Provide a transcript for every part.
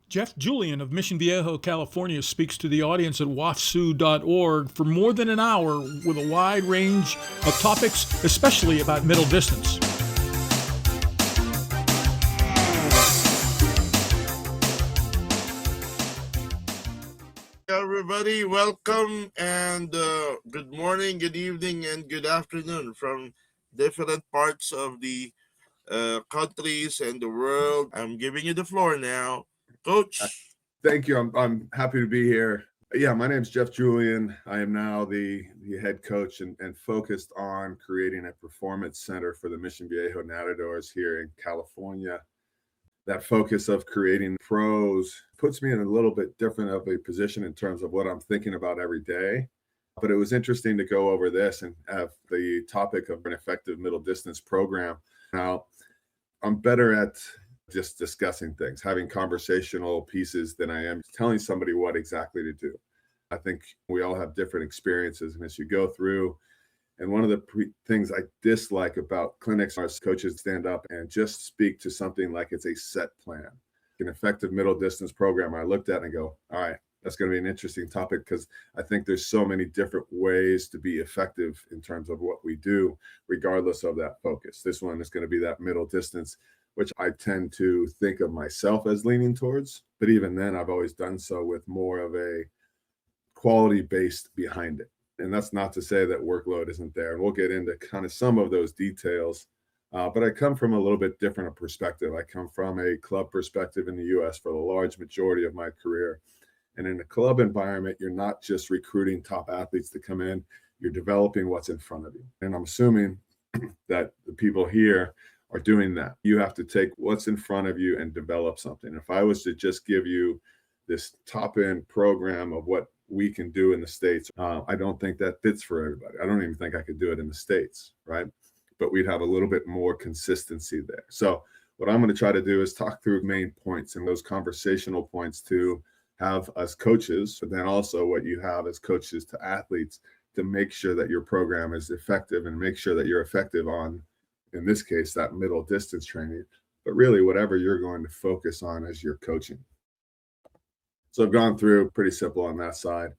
Jeff Julian of Mission Viejo, California, speaks to the audience at wafsu.org for more than an hour with a wide range of topics, especially about middle distance. Everybody, welcome and good morning, good evening, and good afternoon from different parts of the countries and the world. I'm giving you the floor now, Coach. Thank you. I'm happy to be here. Yeah, my name's Jeff Julian. I am now the head coach and focused on creating a performance center for the Mission Viejo Nadadores here in California. That focus of creating pros puts me in a little bit different of a position in terms of what I'm thinking about every day. But it was interesting to go over this and have the topic of an effective middle distance program. Now, I'm better at just discussing things, having conversational pieces than I am telling somebody what exactly to do. I think we all have different experiences. And as you go through, and one of the things I dislike about clinics are coaches stand up and just speak to something like it's a set plan. An effective middle distance program, I looked at and go, all right, that's going to be an interesting topic because I think there's so many different ways to be effective in terms of what we do, regardless of that focus. This one is going to be that middle distance, which I tend to think of myself as leaning towards. But even then, I've always done so with more of a quality based behind it. And that's not to say that workload isn't there. And we'll get into kind of some of those details. But I come from a little bit different perspective. I come from a club perspective in the U.S. for the large majority of my career. And in a club environment, you're not just recruiting top athletes to come in, you're developing what's in front of you. And I'm assuming that the people here are doing that. You have to take what's in front of you and develop something. If I was to just give you this top-end program of what we can do in the States, I don't think that fits for everybody. I don't even think I could do it in the States, right? But we'd have a little bit more consistency there. So what I'm going to try to do is talk through main points and those conversational points to have as coaches, but then also what you have as coaches to athletes to make sure that your program is effective and make sure that you're effective on, in this case, that middle distance training, but really whatever you're going to focus on as you're coaching. So I've gone through pretty simple on that side.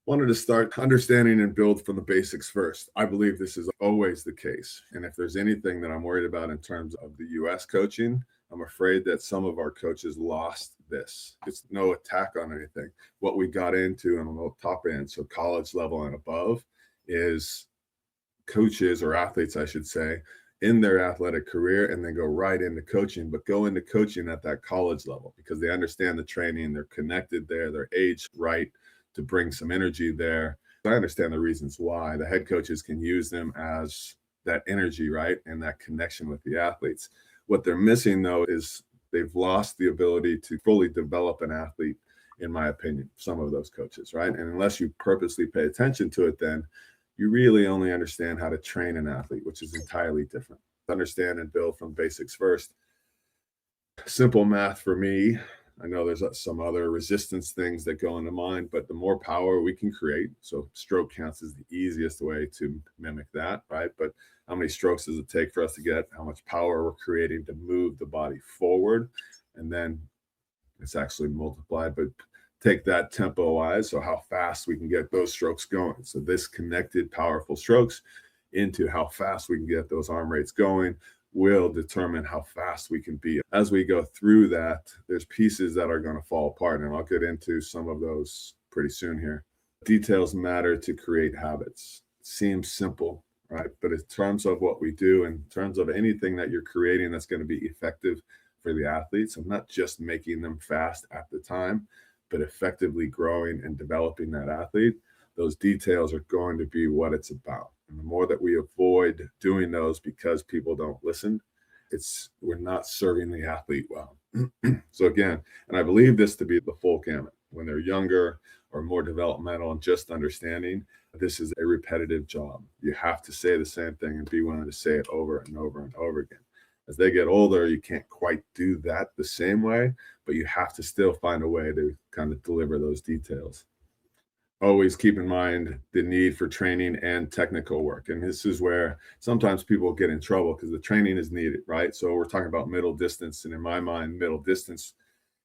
Wanted to start understanding and build from the basics first. I believe this is always the case. And if there's anything that I'm worried about in terms of the US coaching, I'm afraid that some of our coaches lost this. It's no attack on anything. What we got into on the top end, so college level and above, is coaches or athletes, I should say, in their athletic career and then go right into coaching, but go into coaching at that college level because they understand the training, they're connected there, they're aged right to bring some energy there. I understand the reasons why. The head coaches can use them as that energy, right? And that connection with the athletes. What they're missing, though, is they've lost the ability to fully develop an athlete, in my opinion, some of those coaches, right? And unless you purposely pay attention to it, then you really only understand how to train an athlete, which is entirely different. Understand and build from basics first. Simple math for me. I know there's some other resistance things that go into mind, but the more power we can create, so stroke counts is the easiest way to mimic that, right? But how many strokes does it take for us to get how much power we're creating to move the body forward? And then it's actually multiplied, but take that tempo wise, so how fast we can get those strokes going. So this connected powerful strokes into how fast we can get those arm rates going will determine how fast we can be. As we go through that, there's pieces that are going to fall apart, and I'll get into some of those pretty soon here. Details matter to create habits. It seems simple, right? But in terms of what we do, in terms of anything that you're creating that's going to be effective for the athletes, I'm not just making them fast at the time, but effectively growing and developing that athlete, those details are going to be what it's about. And the more that we avoid doing those because people don't listen, we're not serving the athlete well. So again, and I believe this to be the full gamut. When they're younger or more developmental and just understanding, this is a repetitive job. You have to say the same thing and be willing to say it over and over and over again. As they get older, you can't quite do that the same way, but you have to still find a way to kind of deliver those details. Always keep in mind the need for training and technical work. And this is where sometimes people get in trouble because the training is needed, right? So we're talking about middle distance. And in my mind, middle distance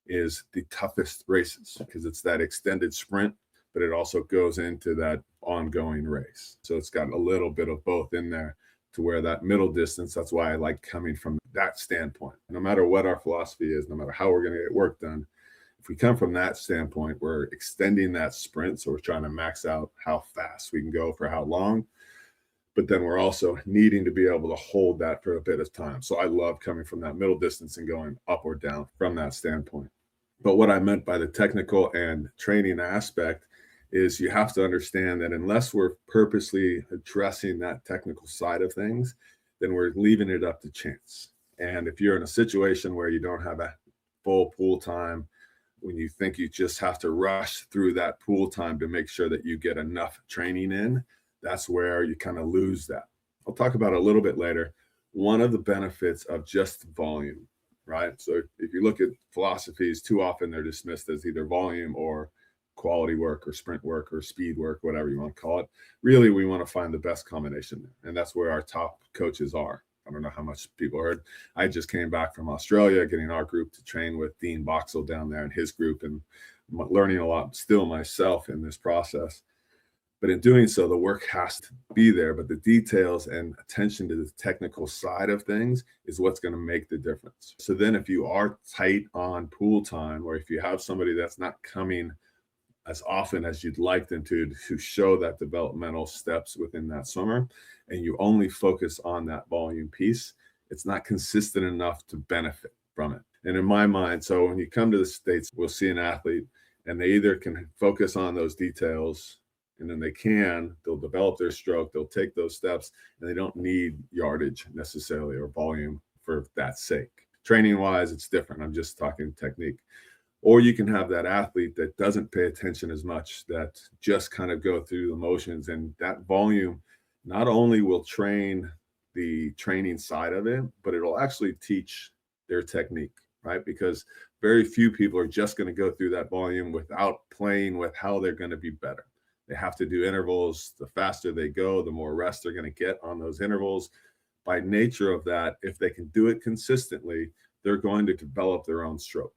is the toughest races because it's that extended sprint, but it also goes into that ongoing race. So it's got a little bit of both in there to where that middle distance, that's why I like coming from that standpoint. No matter what our philosophy is, no matter how we're going to get work done, if we come from that standpoint, we're extending that sprint. So we're trying to max out how fast we can go for how long. But then we're also needing to be able to hold that for a bit of time. So I love coming from that middle distance and going up or down from that standpoint. But what I meant by the technical and training aspect is you have to understand that unless we're purposely addressing that technical side of things, then we're leaving it up to chance. And if you're in a situation where you don't have a full pool time, when you think you just have to rush through that pool time to make sure that you get enough training in, that's where you kind of lose that. I'll talk about it a little bit later. One of the benefits of just volume, right? So if you look at philosophies, too often they're dismissed as either volume or quality work or sprint work or speed work, whatever you want to call it. Really, we want to find the best combination. And that's where our top coaches are. I don't know how much people heard. I just came back from Australia, getting our group to train with Dean Boxall down there and his group, and learning a lot still myself in this process. But in doing so, the work has to be there, but the details and attention to the technical side of things is what's going to make the difference. So then if you are tight on pool time, or if you have somebody that's not coming as often as you'd like them to show that developmental steps within that swimmer, and you only focus on that volume piece, it's not consistent enough to benefit from it. And in my mind, so when you come to the States, we'll see an athlete and they either can focus on those details, and then they'll develop their stroke, they'll take those steps, and they don't need yardage necessarily or volume for that sake. Training wise, it's different. I'm just talking technique. Or you can have that athlete that doesn't pay attention as much, that just kind of go through the motions, and that volume not only will train the training side of it, but it'll actually teach their technique, right? Because very few people are just going to go through that volume without playing with how they're going to be better. They have to do intervals. The faster they go, the more rest they're going to get on those intervals. By nature of that, if they can do it consistently, they're going to develop their own stroke.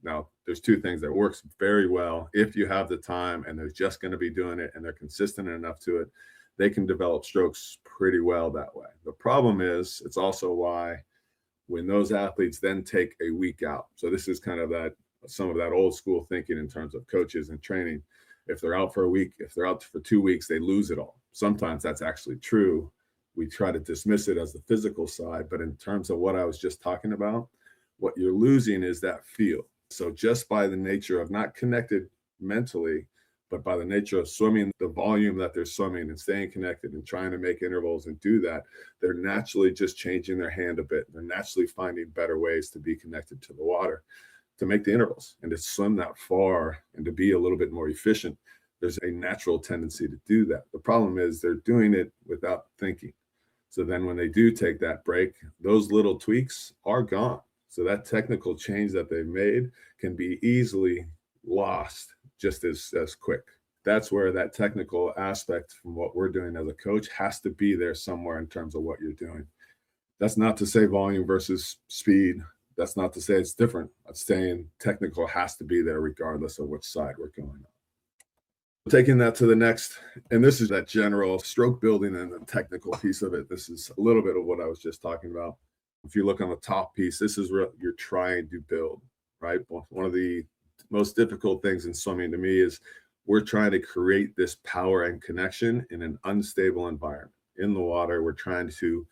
Now, there's two things that works very well. If you have the time and they're just going to be doing it and they're consistent enough to it, they can develop strokes pretty well that way. The problem is, it's also why when those athletes then take a week out. So this is kind of some of that old school thinking in terms of coaches and training. If they're out for a week, if they're out for 2 weeks, they lose it all. Sometimes that's actually true. We try to dismiss it as the physical side, but in terms of what I was just talking about, what you're losing is that feel. So just by the nature of not connected mentally, but by the nature of swimming the volume that they're swimming and staying connected and trying to make intervals and do that, they're naturally just changing their hand a bit. They're naturally finding better ways to be connected to the water, to make the intervals and to swim that far and to be a little bit more efficient. There's a natural tendency to do that. The problem is they're doing it without thinking. So then when they do take that break, those little tweaks are gone. So that technical change that they've made can be easily lost just as quick. That's where that technical aspect from what we're doing as a coach has to be there somewhere in terms of what you're doing. That's not to say volume versus speed. That's not to say it's different. I'm saying technical has to be there regardless of which side we're going on. Taking that to the next, and this is that general stroke building and the technical piece of it. This is a little bit of what I was just talking about. If you look on the top piece, this is what you're trying to build, right? One of the most difficult things in swimming to me is we're trying to create this power and connection in an unstable environment. In the water, we're trying to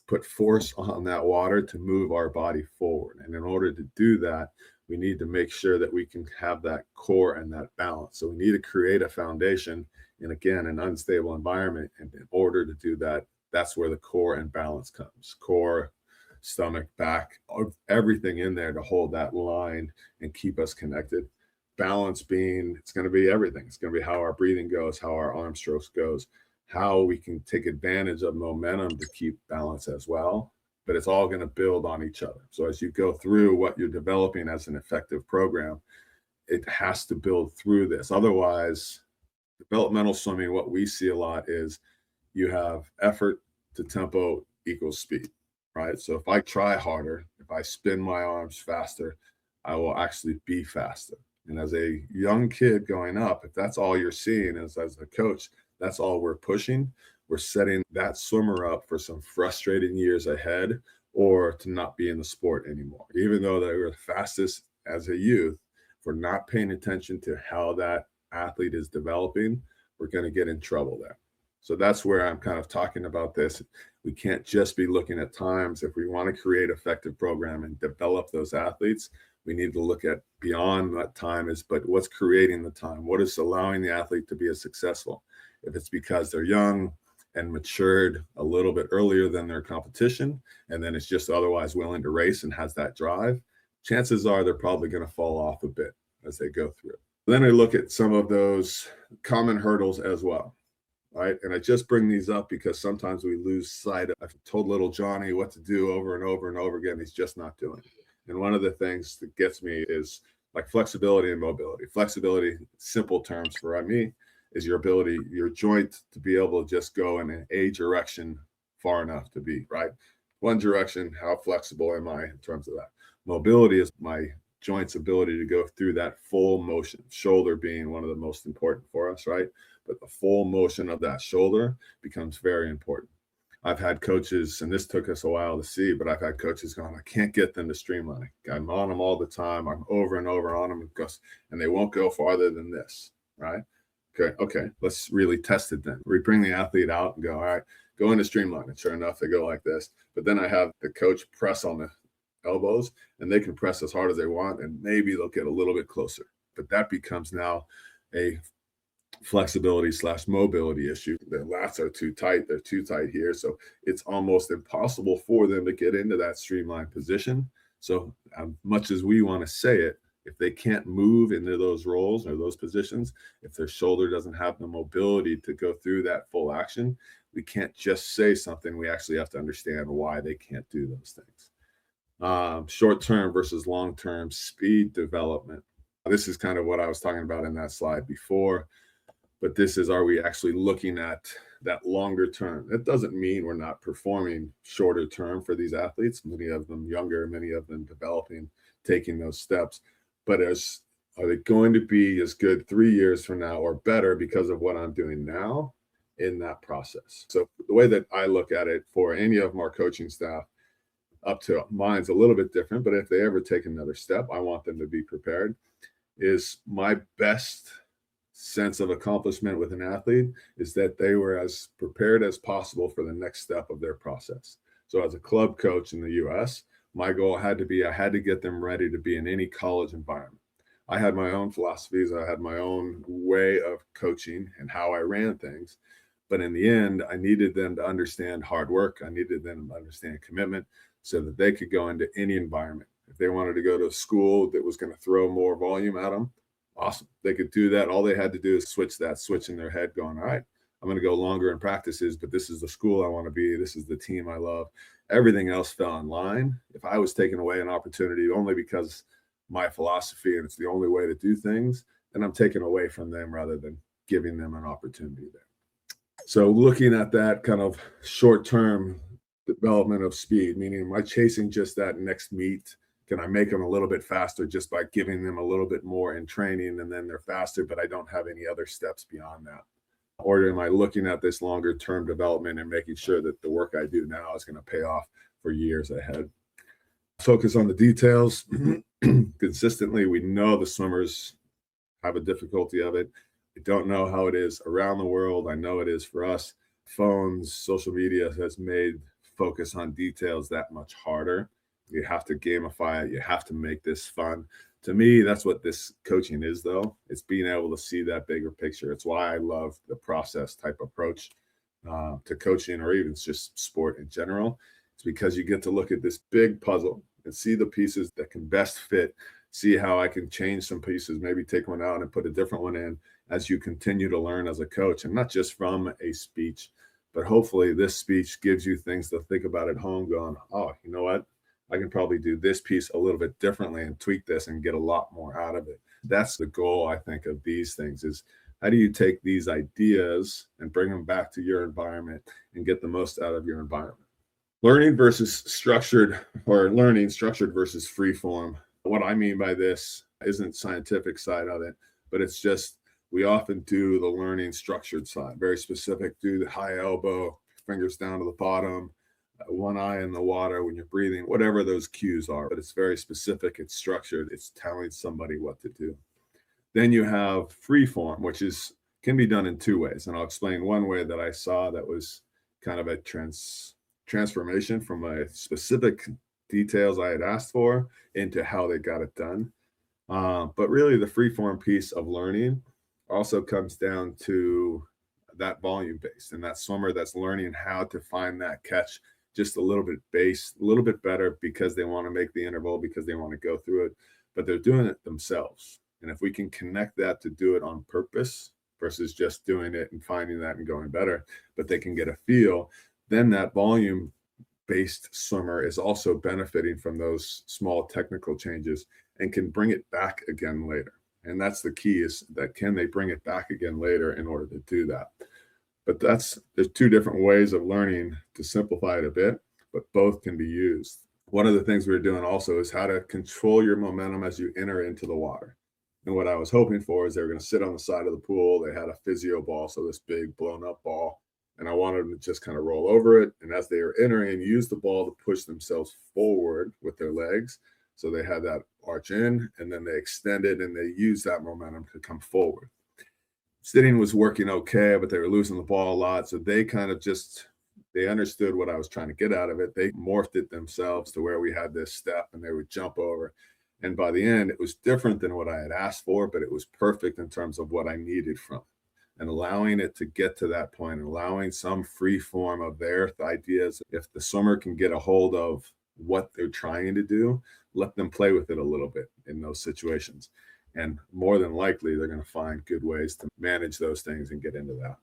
put force on that water to move our body forward. And in order to do that, we need to make sure that we can have that core and that balance. So we need to create a foundation in, again, an unstable environment. And in order to do that, that's where the core and balance comes. Core, stomach, back, everything in there to hold that line and keep us connected. Balance being, it's going to be everything. It's going to be how our breathing goes, how our arm strokes goes, how we can take advantage of momentum to keep balance as well. But it's all going to build on each other. So as you go through what you're developing as an effective program, it has to build through this. Otherwise, developmental swimming, what we see a lot is you have effort to tempo equals speed, right? So if I try harder, if I spin my arms faster, I will actually be faster. And as a young kid going up, if that's all you're seeing as a coach, that's all we're pushing, we're setting that swimmer up for some frustrating years ahead, or to not be in the sport anymore. Even though they were the fastest as a youth, if we're not paying attention to how that athlete is developing, we're going to get in trouble there. So that's where I'm kind of talking about this. We can't just be looking at times. If we want to create effective program and develop those athletes, we need to look at beyond that time but what's creating the time? What is allowing the athlete to be as successful? If it's because they're young and matured a little bit earlier than their competition, and then it's just otherwise willing to race and has that drive, chances are they're probably going to fall off a bit as they go through. Then I look at some of those common hurdles as well. Right. And I just bring these up because sometimes we lose sight of, I've told little Johnny what to do over and over and over again. He's just not doing it. And one of the things that gets me is like flexibility and mobility. Flexibility, simple terms for me, is your ability, your joint to be able to just go in a direction far enough to be right. One direction, how flexible am I in terms of that? Mobility is my joint's ability to go through that full motion, shoulder being one of the most important for us, right? But the full motion of that shoulder becomes very important. I've had coaches, and this took us a while to see, but I've had coaches going, I can't get them to streamline. I'm on them all the time. I'm over and over on them, and they won't go farther than this, right? Okay, let's really test it then. We bring the athlete out and go, all right, go into streamline. And sure enough, they go like this. But then I have the coach press on the elbows, and they can press as hard as they want, and maybe they'll get a little bit closer. But that becomes now a flexibility / mobility issue. The lats are too tight. They're too tight here. So it's almost impossible for them to get into that streamlined position. So much as we want to say it, if they can't move into those roles or those positions, if their shoulder doesn't have the mobility to go through that full action, we can't just say something. We actually have to understand why they can't do those things. Short-term versus long-term speed development. This is kind of what I was talking about in that slide before, but this is, are we actually looking at that longer term? That doesn't mean we're not performing shorter term for these athletes, many of them younger, many of them developing, taking those steps. But are they going to be as good 3 years from now or better because of what I'm doing now in that process? So the way that I look at it for any of our coaching staff, up to mine's a little bit different, but if they ever take another step, I want them to be prepared. Is my best sense of accomplishment with an athlete is that they were as prepared as possible for the next step of their process. So as a club coach in the US, my goal had to be, I had to get them ready to be in any college environment. I had my own philosophies. I had my own way of coaching and how I ran things. But in the end, I needed them to understand hard work. I needed them to understand commitment so that they could go into any environment. If they wanted to go to a school that was going to throw more volume at them, awesome. They could do that. All they had to do is switch in their head going, all right, I'm going to go longer in practices, but this is the school I want to be. This is the team I love. Everything else fell in line. If I was taking away an opportunity only because my philosophy and it's the only way to do things, then I'm taking away from them rather than giving them an opportunity there. So looking at that kind of short-term development of speed, meaning am I chasing just that next meet? Can I make them a little bit faster just by giving them a little bit more in training and then they're faster, but I don't have any other steps beyond that? Or am I looking at this longer term development and making sure that the work I do now is going to pay off for years ahead? Focus on the details consistently. We know the swimmers have a difficulty of it. I don't know how it is around the world. I know it is for us. Phones, social media has made focus on details that much harder. You have to gamify it. You have to make this fun. To me, that's what this coaching is, though. It's being able to see that bigger picture. It's why I love the process type approach to coaching or even just sport in general. It's because you get to look at this big puzzle and see the pieces that can best fit, see how I can change some pieces, maybe take one out and put a different one in as you continue to learn as a coach, and not just from a speech, but hopefully this speech gives you things to think about at home going, oh, you know what? I can probably do this piece a little bit differently and tweak this and get a lot more out of it. That's the goal, I think, of these things is how do you take these ideas and bring them back to your environment and get the most out of your environment? Learning versus structured, or learning structured versus free form. What I mean by this isn't scientific side of it, but it's just we often do the learning structured side, very specific, do the high elbow, fingers down to the bottom, one eye in the water when you're breathing, whatever those cues are, but it's very specific, it's structured, it's telling somebody what to do. Then you have free form, which is can be done in two ways. And I'll explain one way that I saw that was kind of a transformation from a specific details I had asked for into how they got it done. But really, the free form piece of learning also comes down to that volume based and that swimmer that's learning how to find that catch just a little bit better because they want to make the interval, because they want to go through it, but they're doing it themselves. And if we can connect that to do it on purpose versus just doing it and finding that and going better, but they can get a feel, then that volume based swimmer is also benefiting from those small technical changes and can bring it back again later. And that's the key, is that can they bring it back again later in order to do that? But there's two different ways of learning, to simplify it a bit, but both can be used. One of the things we were doing also is how to control your momentum as you enter into the water. And what I was hoping for is they were going to sit on the side of the pool. They had a physio ball, so this big blown up ball. And I wanted them to just kind of roll over it. And as they were entering, use the ball to push themselves forward with their legs. So they had that arch in, and then they extended and they used that momentum to come forward. Sitting was working okay, but they were losing the ball a lot. So they kind of they understood what I was trying to get out of it. They morphed it themselves to where we had this step and they would jump over. And by the end, it was different than what I had asked for, but it was perfect in terms of what I needed from it. And allowing it to get to that point, allowing some free form of their ideas. If the swimmer can get a hold of what they're trying to do, let them play with it a little bit in those situations. And more than likely, they're going to find good ways to manage those things and get into that.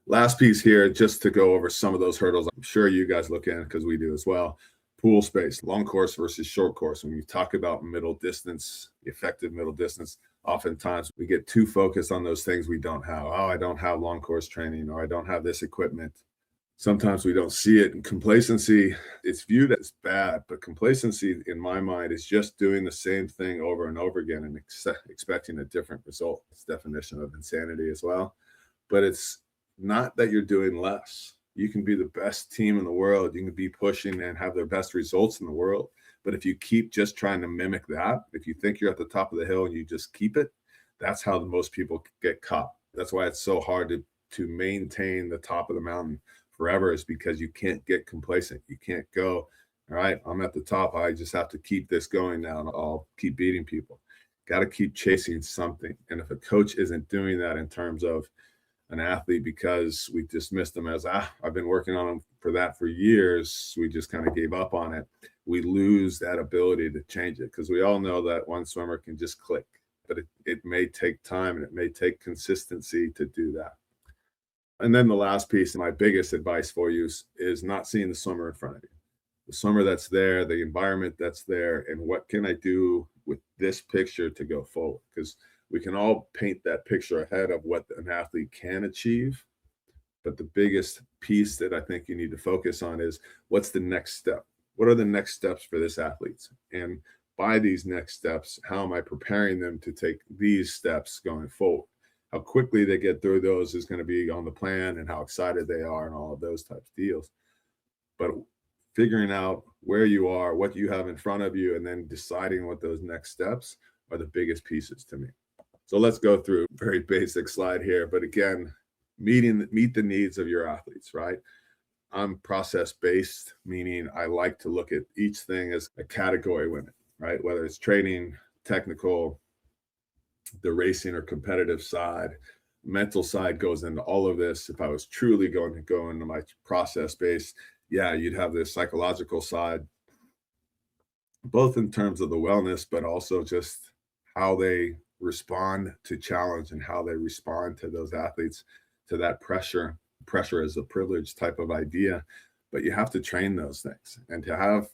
Last piece here, just to go over some of those hurdles. I'm sure you guys look at it because we do as well. Pool space, long course versus short course. When you talk about middle distance, effective middle distance, oftentimes we get too focused on those things we don't have. Oh, I don't have long course training, or I don't have this equipment. Sometimes we don't see it. And complacency, it's viewed as bad, but complacency in my mind is just doing the same thing over and over again and expecting a different result. It's definition of insanity as well. But it's not that you're doing less. You can be the best team in the world. You can be pushing and have the best results in the world. But if you keep just trying to mimic that, if you think you're at the top of the hill and you just keep it, that's how most people get caught. That's why it's so hard to maintain the top of the mountain forever, is because you can't get complacent. You can't go, all right, I'm at the top. I just have to keep this going now and I'll keep beating people. Got to keep chasing something. And if a coach isn't doing that in terms of an athlete, because we dismissed them as, I've been working on them for that for years, we just kind of gave up on it, we lose that ability to change it. Because we all know that one swimmer can just click, but it may take time and it may take consistency to do that. And then the last piece, my biggest advice for you is not seeing the swimmer in front of you. The swimmer that's there, the environment that's there, and what can I do with this picture to go forward? Because we can all paint that picture ahead of what an athlete can achieve. But the biggest piece that I think you need to focus on is, what's the next step? What are the next steps for this athlete? And by these next steps, how am I preparing them to take these steps going forward? How quickly they get through those is going to be on the plan, and how excited they are and all of those types of deals. But figuring out where you are, what you have in front of you, and then deciding what those next steps are the biggest pieces to me. So let's go through a very basic slide here. But again, meet the needs of your athletes, right? I'm process-based, meaning I like to look at each thing as a category within it, right? Whether it's training, technical, the racing or competitive side, mental side goes into all of this. If I was truly going to go into my process base, yeah, you'd have this psychological side, both in terms of the wellness, but also just how they respond to challenge and how they respond to those athletes, to that pressure. Pressure is a privilege type of idea, but you have to train those things. And to have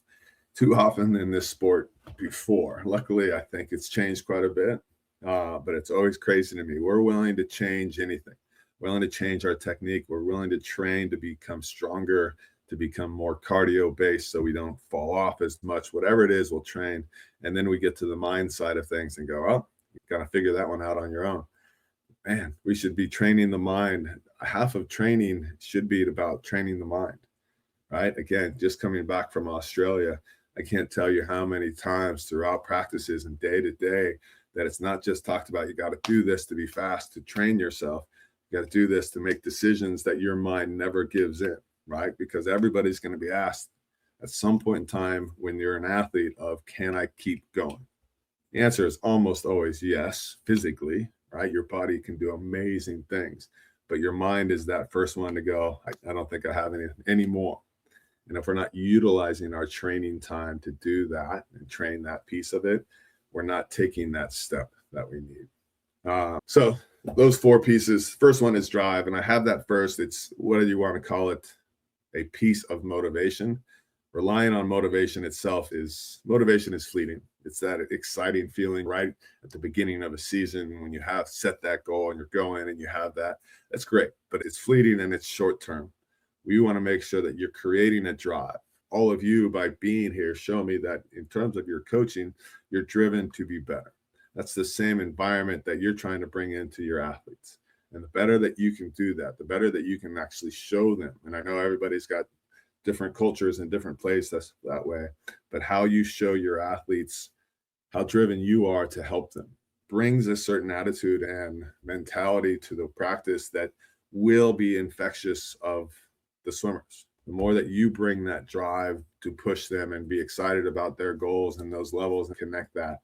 too often in this sport before, luckily, I think it's changed quite a bit. But it's always crazy to me. We're willing to change anything, willing to change our technique. We're willing to train to become stronger, to become more cardio based so we don't fall off as much. Whatever it is, we'll train. And then we get to the mind side of things and go, oh, you got to figure that one out on your own. Man, we should be training the mind. Half of training should be about training the mind, right? Again, just coming back from Australia, I can't tell you how many times throughout practices and day to day that it's not just talked about, you got to do this to be fast, to train yourself. You got to do this to make decisions that your mind never gives in, right? Because everybody's going to be asked at some point in time when you're an athlete of, can I keep going? The answer is almost always yes, physically, right? Your body can do amazing things, but your mind is that first one to go, I don't think I have any more. And if we're not utilizing our training time to do that and train that piece of it, we're not taking that step that we need. So those 4 pieces, first one is drive. And I have that first. It's, what do you want to call it? A piece of motivation. Relying on motivation itself motivation is fleeting. It's that exciting feeling right at the beginning of a season when you have set that goal and you're going and you have that. That's great, but it's fleeting and it's short term. We want to make sure that you're creating a drive. All of you, by being here, show me that in terms of your coaching, you're driven to be better. That's the same environment that you're trying to bring into your athletes. And the better that you can do that, the better that you can actually show them. And I know everybody's got different cultures and different places that way, but how you show your athletes how driven you are to help them brings a certain attitude and mentality to the practice that will be infectious of the swimmers. The more that you bring that drive to push them and be excited about their goals and those levels and connect that,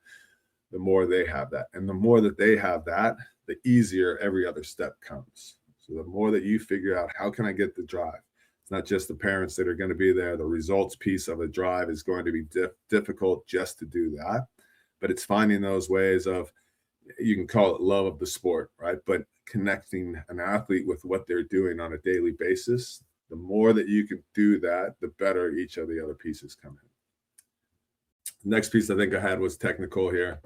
the more they have that. And the more that they have that, the easier every other step comes. So the more that you figure out, how can I get the drive? It's not just the parents that are going to be there. The results piece of a drive is going to be difficult just to do that. But it's finding those ways of, you can call it love of the sport, right? But connecting an athlete with what they're doing on a daily basis, the more that you can do that, the better each of the other pieces come in. Next piece I think I had was technical here.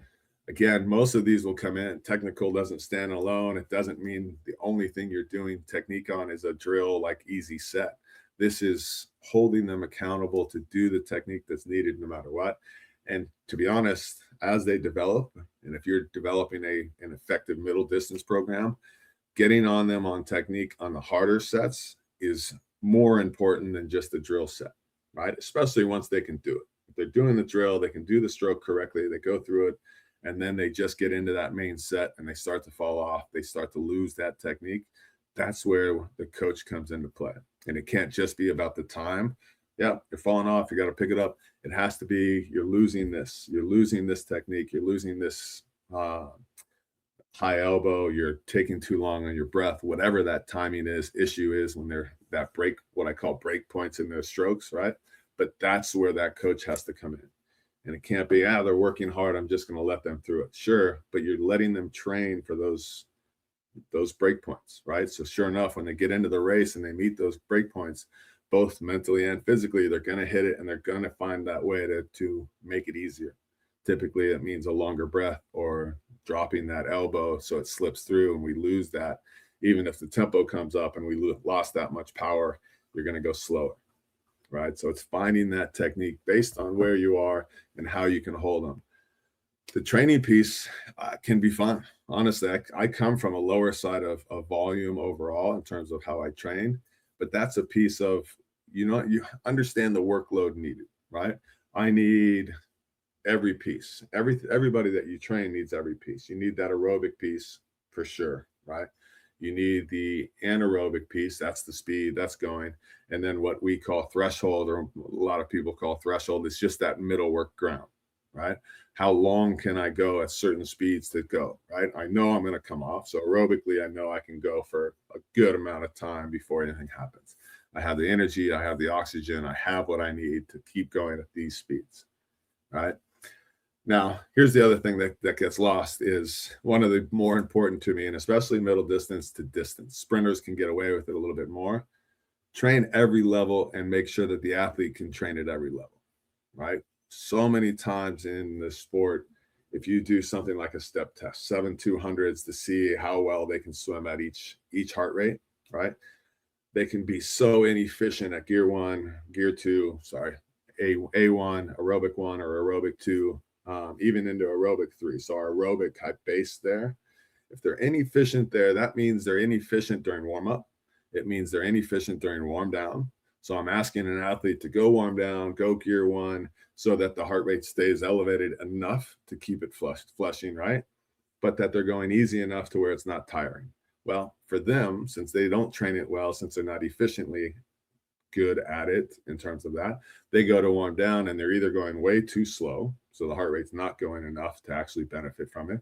Again, most of these will come in. Technical doesn't stand alone. It doesn't mean the only thing you're doing technique on is a drill like easy set. This is holding them accountable to do the technique that's needed no matter what. And to be honest, as they develop, and if you're developing an effective middle distance program, getting on them on technique on the harder sets is more important than just the drill set, right? Especially once they can do it. If they're doing the drill, they can do the stroke correctly, they go through it, and then they just get into that main set and they start to fall off, they start to lose that technique. That's where the coach comes into play. And it can't just be about the time. Yeah, you're falling off, you got to pick it up. It has to be, you're losing this technique, you're losing this high elbow, you're taking too long on your breath, whatever that timing issue is when they're that break, what I call break points in their strokes, right? But that's where that coach has to come in. And it can't be, they're working hard, I'm just going to let them through it. Sure, but you're letting them train for those break points, right? So sure enough, when they get into the race and they meet those break points, both mentally and physically, they're going to hit it and they're going to find that way to make it easier. Typically, it means a longer breath or dropping that elbow so it slips through and we lose that. Even if the tempo comes up and we lost that much power, you're going to go slower, right? So it's finding that technique based on where you are and how you can hold them. The training piece can be fun. Honestly, I come from a lower side of volume overall in terms of how I train, but that's a piece of, you understand the workload needed, right? I need every piece. Everybody that you train needs every piece. You need that aerobic piece for sure, right? You need the anaerobic piece, that's the speed that's going. And then what we call threshold, or a lot of people call threshold, is just that middle work ground, right? How long can I go at certain speeds to go, right? I know I'm going to come off. So aerobically, I know I can go for a good amount of time before anything happens. I have the energy, I have the oxygen, I have what I need to keep going at these speeds, right? Now, here's the other thing that gets lost is one of the more important to me, and especially middle distance to distance. Sprinters can get away with it a little bit more. Train every level and make sure that the athlete can train at every level, right? So many times in the sport, if you do something like a step test, 7 200s to see how well they can swim at each heart rate, right? they can be so inefficient at gear 1, gear 2, sorry, A1, aerobic 1 or aerobic 2, even into aerobic 3. So our aerobic type base there, if they're inefficient there, that means they're inefficient during warm up. It means they're inefficient during warm down. So I'm asking an athlete to go warm down, go gear 1, so that the heart rate stays elevated enough to keep it flushing, right? But that they're going easy enough to where it's not tiring. Well, for them, since they don't train it well, since they're not efficiently good at it in terms of that, they go to warm down and they're either going way too slow, so the heart rate's not going enough to actually benefit from it,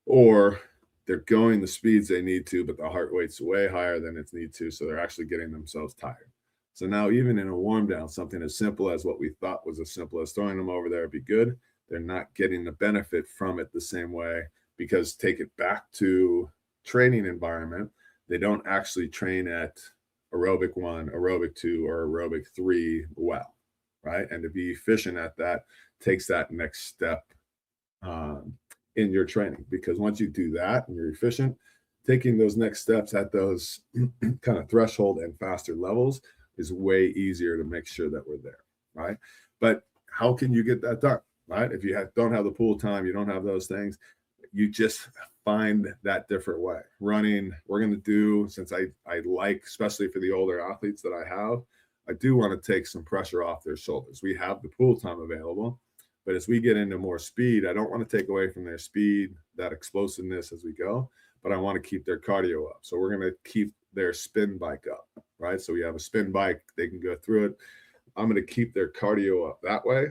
or they're going the speeds they need to, but the heart rate's way higher than it needs to, so they're actually getting themselves tired. So now even in a warm down, something as simple as what we thought was as simple as throwing them over there would be good, they're not getting the benefit from it the same way, because take it back to training environment, they don't actually train at aerobic 1, aerobic 2, or aerobic 3 well, right? And to be efficient at that takes that next step in your training, because once you do that and you're efficient, taking those next steps at those kind of threshold and faster levels is way easier to make sure that we're there, right? But how can you get that done, right? If you don't have the pool time, you don't have those things, you just find that different way. Running, we're going to do, since I like, especially for the older athletes that I have, I do want to take some pressure off their shoulders. We have the pool time available, but as we get into more speed, I don't want to take away from their speed, that explosiveness as we go, but I want to keep their cardio up. So we're going to keep their spin bike up, right? So we have a spin bike, they can go through it. I'm going to keep their cardio up that way.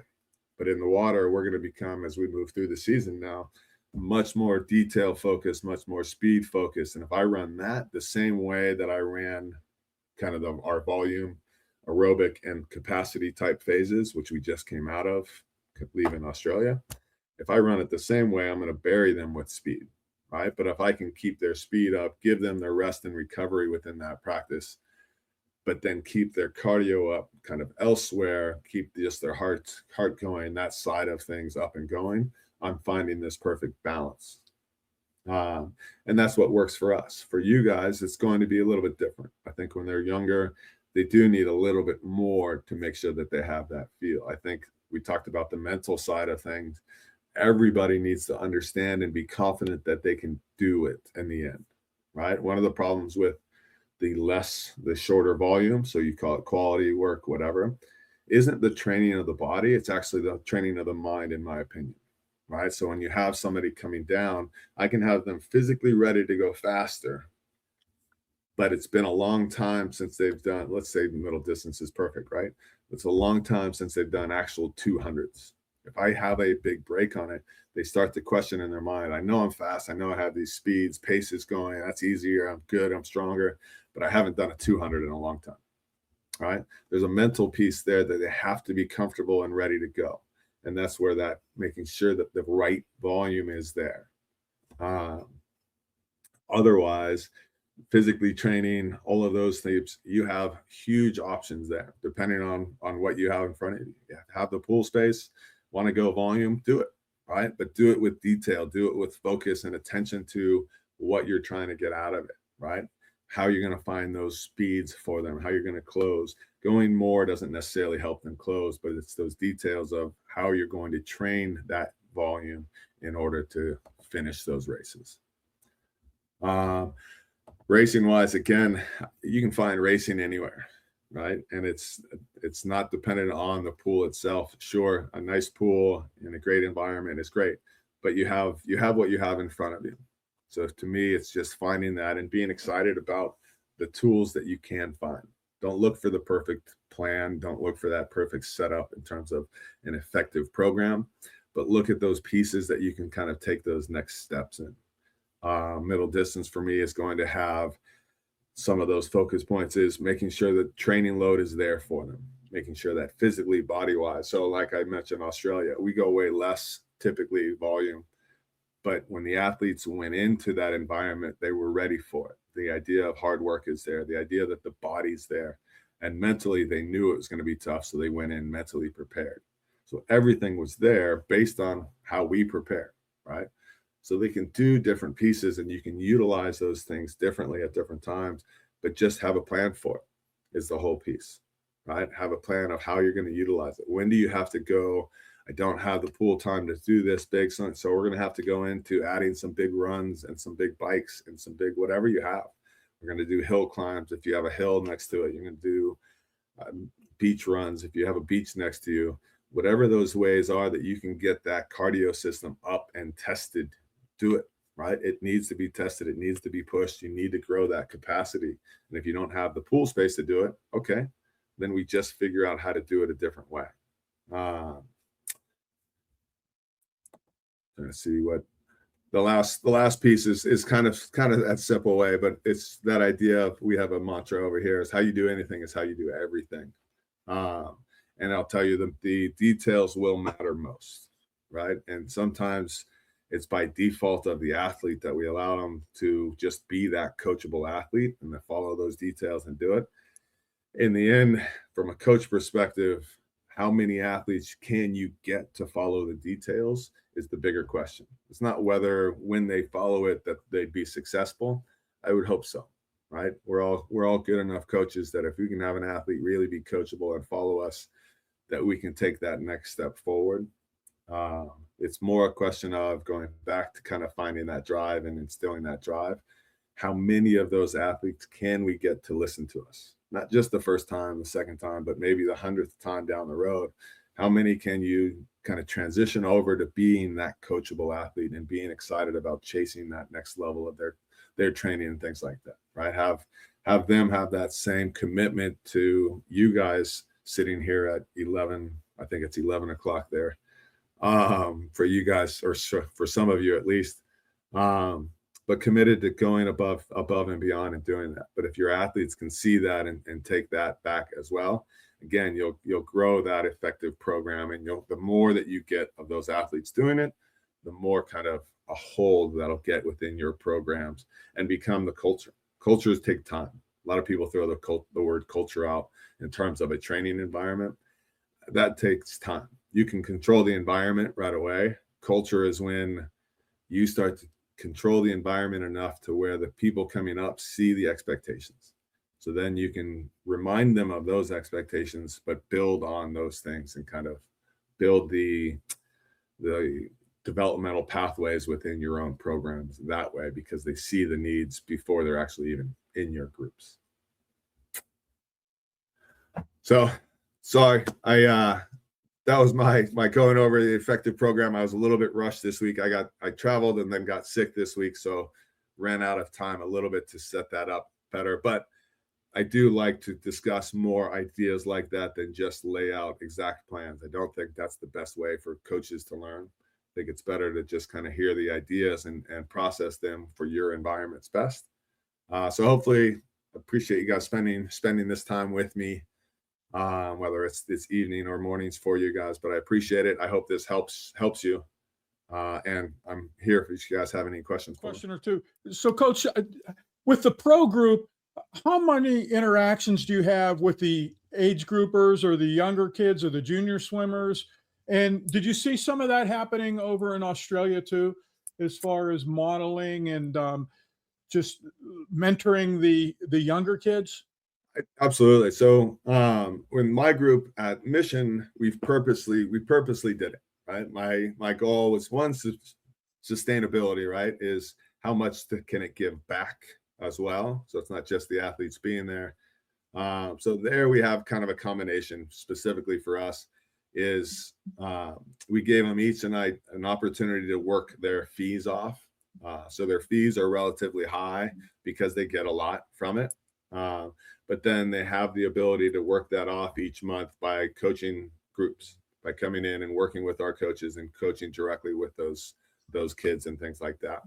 But in the water, we're going to become, as we move through the season now, much more detail focused, much more speed focused. And if I run that the same way that I ran kind of our volume, aerobic, and capacity type phases, which we just came out of leaving Australia, if I run it the same way, I'm going to bury them with speed, right? But if I can keep their speed up, give them their rest and recovery within that practice, but then keep their cardio up kind of elsewhere, keep just their heart going, that side of things up and going, I'm finding this perfect balance. And that's what works for us. For you guys, it's going to be a little bit different. I think when they're younger, they do need a little bit more to make sure that they have that feel. I think we talked about the mental side of things. Everybody needs to understand and be confident that they can do it in the end, right? One of the problems with the shorter volume, so you call it quality work, whatever, isn't the training of the body. It's actually the training of the mind, in my opinion. Right. So when you have somebody coming down, I can have them physically ready to go faster, but it's been a long time since they've done, let's say the middle distance is perfect, right? It's a long time since they've done actual 200s. If I have a big break on it, they start to question in their mind, I know I'm fast. I know I have these speeds, pace is going. That's easier. I'm good. I'm stronger, but I haven't done a 200 in a long time. Right. There's a mental piece there that they have to be comfortable and ready to go. And that's where that making sure that the right volume is there. Otherwise, physically training, all of those things, you have huge options there, depending on what you have in front of you. You have the pool space, want to go volume, do it, right? But do it with detail, do it with focus and attention to what you're trying to get out of it, right? How you're going to find those speeds for them, how you're going to close. Going more doesn't necessarily help them close, but it's those details of how you're going to train that volume in order to finish those races. Racing wise, again, you can find racing anywhere, right? And it's not dependent on the pool itself. Sure, a nice pool in a great environment is great, but you have what you have in front of you. So to me, it's just finding that and being excited about the tools that you can find. Don't look for the perfect plan. Don't look for that perfect setup in terms of an effective program, but look at those pieces that you can kind of take those next steps in. Middle distance for me is going to have some of those focus points is making sure that training load is there for them, making sure that physically, body-wise. So like I mentioned, Australia, we go way less typically volume. But when the athletes went into that environment, they were ready for it. The idea of hard work is there. The idea that the body's there. And mentally, they knew it was going to be tough. So they went in mentally prepared. So everything was there based on how we prepare, right? So they can do different pieces and you can utilize those things differently at different times. but just have a plan for it is the whole piece, right? Have a plan of how you're going to utilize it. When do you have to go? I don't have the pool time to do this big, so we're going to have to go into adding some big runs and some big bikes and some big whatever you have. We're going to do hill climbs if you have a hill next to it. You're going to do beach runs if you have a beach next to you. Whatever those ways are that you can get that cardio system up and tested, do it, right? It needs to be tested. It needs to be pushed. You need to grow that capacity. And if you don't have the pool space to do it, okay, then we just figure out how to do it a different way. Trying to see what the last piece is kind of that simple way, but it's that idea of, we have a mantra over here, is how you do anything is how you do everything. And I'll tell you, the details will matter most, right? And sometimes it's by default of the athlete that we allow them to just be that coachable athlete and to follow those details and do it. In the end, from a coach perspective, how many athletes can you get to follow the details is the bigger question. It's not whether when they follow it that they'd be successful. I would hope so, right? We're all good enough coaches that if we can have an athlete really be coachable and follow us, that we can take that next step forward. It's more a question of going back to kind of finding that drive and instilling that drive. How many of those athletes can we get to listen to us? Not just the first time, the second time, but maybe the 100th time down the road. How many can you kind of transition over to being that coachable athlete and being excited about chasing that next level of their training and things like that, right? Have them have that same commitment to you guys sitting here at 11, I think it's 11 o'clock there, for you guys, or for some of you at least, but committed to going above and beyond and doing that. But if your athletes can see that and take that back as well, again, you'll grow that effective program, and the more that you get of those athletes doing it, the more kind of a hold that'll get within your programs and become the culture. Cultures take time. A lot of people throw the word culture out in terms of a training environment. That takes time. You can control the environment right away. Culture is when you start to control the environment enough to where the people coming up see the expectations. So then you can remind them of those expectations, but build on those things and kind of build the developmental pathways within your own programs that way, because they see the needs before they're actually even in your groups. So sorry, that was my going over the effective program. I was a little bit rushed this week. I traveled and then got sick this week, so ran out of time a little bit to set that up better. But I do like to discuss more ideas like that than just lay out exact plans. I don't think that's the best way for coaches to learn. I think it's better to just kind of hear the ideas and process them for your environment's best. So hopefully, appreciate you guys spending this time with me, whether it's this evening or mornings for you guys. But I appreciate it. I hope this helps you. And I'm here if you guys have any questions. Question or two. So, Coach, with the pro group, how many interactions do you have with the age groupers or the younger kids or the junior swimmers? And did you see some of that happening over in Australia too, as far as modeling and just mentoring the younger kids? Absolutely. So in my group at Mission, we purposely did it, right? My goal was, one, sustainability, right? Is how much can it give back as well? So it's not just the athletes being there. So there we have kind of a combination specifically for us is we gave them each an opportunity to work their fees off. So their fees are relatively high because they get a lot from it. But then they have the ability to work that off each month by coaching groups, by coming in and working with our coaches and coaching directly with those kids and things like that.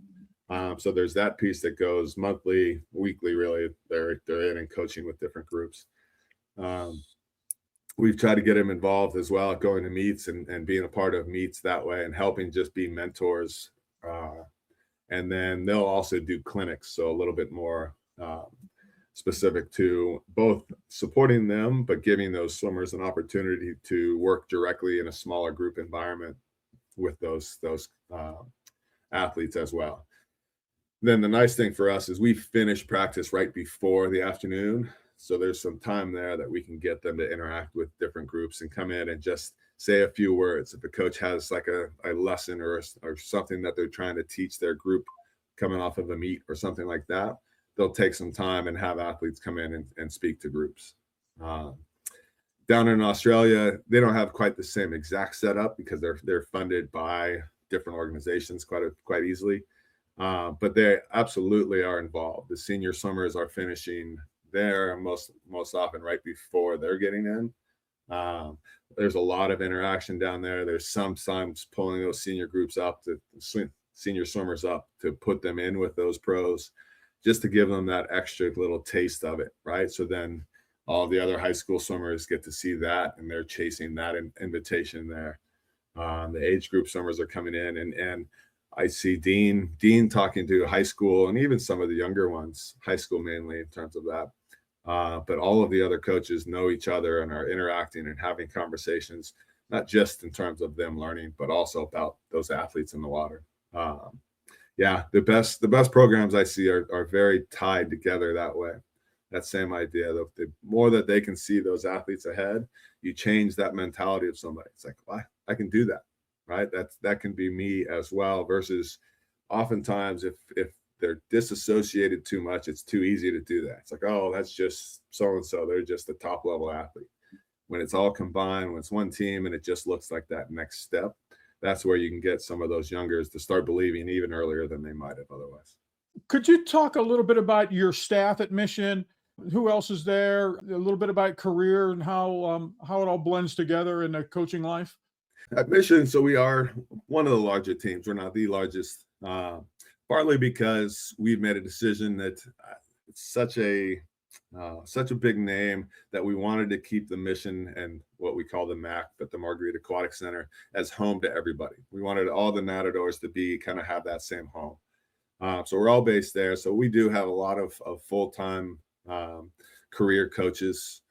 So there's that piece that goes monthly, weekly, really. They're in and coaching with different groups. We've tried to get them involved as well, going to meets and being a part of meets that way and helping just be mentors. And then they'll also do clinics, so a little bit more specific to both supporting them, but giving those swimmers an opportunity to work directly in a smaller group environment with those athletes as well. Then the nice thing for us is we finish practice right before the afternoon. So there's some time there that we can get them to interact with different groups and come in and just say a few words. If a coach has like a lesson or something that they're trying to teach their group coming off of a meet or something like that, they'll take some time and have athletes come in and speak to groups. Down in Australia, they don't have quite the same exact setup because they're funded by different organizations quite easily. But they absolutely are involved. The senior swimmers are finishing there most often right before they're getting in. There's a lot of interaction down there. There's sometimes pulling those senior groups up to senior swimmers up to put them in with those pros, just to give them that extra little taste of it, right? So then all the other high school swimmers get to see that, and they're chasing that invitation there. The age group swimmers are coming in, and I see Dean talking to high school and even some of the younger ones, high school mainly in terms of that. But all of the other coaches know each other and are interacting and having conversations, not just in terms of them learning, but also about those athletes in the water. Yeah, the best programs I see are very tied together that way. That same idea, the more that they can see those athletes ahead, you change that mentality of somebody. It's like, well, I can do that, right? That can be me as well, versus oftentimes if they're disassociated too much, it's too easy to do that. It's like, oh, that's just so-and-so. They're just a top level athlete. When it's all combined, when it's one team and it just looks like that next step, that's where you can get some of those youngers to start believing even earlier than they might have otherwise. Could you talk a little bit about your staff at Mission? Who else is there? A little bit about career and how it all blends together in the coaching life? At Mission, so we are one of the larger teams. We're not the largest, partly because we've made a decision that it's such a big name that we wanted to keep the Mission and what we call the MAC, but the Marguerite Aquatic Center, as home to everybody. We wanted all the Matadors to kind of have that same home. So we're all based there. So we do have a lot of full-time career coaches.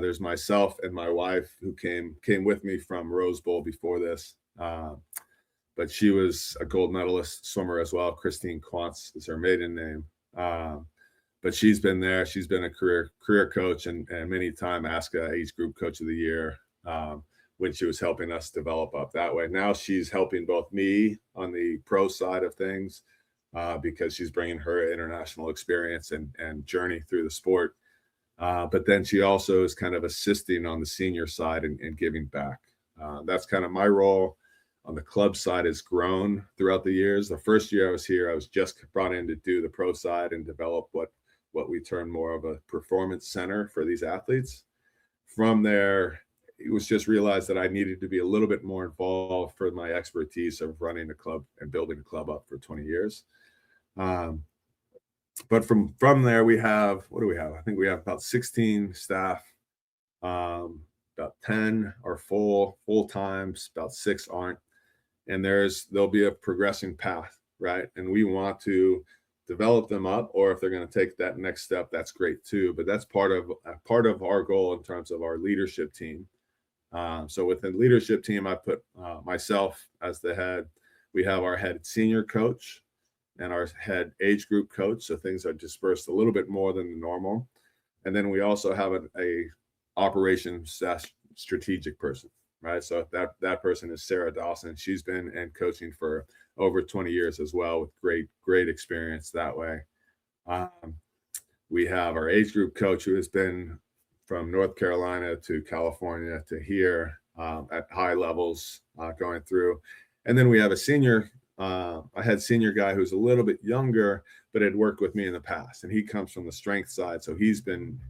There's myself and my wife who came with me from Rose Bowl before this. But she was a gold medalist swimmer as well. Christine Quantz is her maiden name. But she's been there. She's been a career coach and many time ASCA Age Group Coach of the Year when she was helping us develop up that way. Now she's helping both me on the pro side of things because she's bringing her international experience and journey through the sport. But then she also is kind of assisting on the senior side and giving back. That's kind of my role. On the club side has grown throughout the years. The first year I was here, I was just brought in to do the pro side and develop what we term more of a performance center for these athletes. From there, it was just realized that I needed to be a little bit more involved for my expertise of running a club and building a club up for 20 years. But from there, we have, what do we have? I think we have about 16 staff. About 10 are full times, about 6 aren't. And there'll be a progressing path, right? And we want to develop them up, or if they're going to take that next step, that's great too. But that's part of our goal in terms of our leadership team. So within the leadership team, I put myself as the head. We have our head senior coach and our head age group coach. So things are dispersed a little bit more than the normal. And then we also have a operations strategic person, right? So that person is Sarah Dawson. She's been in coaching for over 20 years as well, with great experience that way. We have our age group coach who has been from North Carolina to California to here at high levels going through. And then we have I had senior guy who's a little bit younger, but had worked with me in the past. And he comes from the strength side. So he's been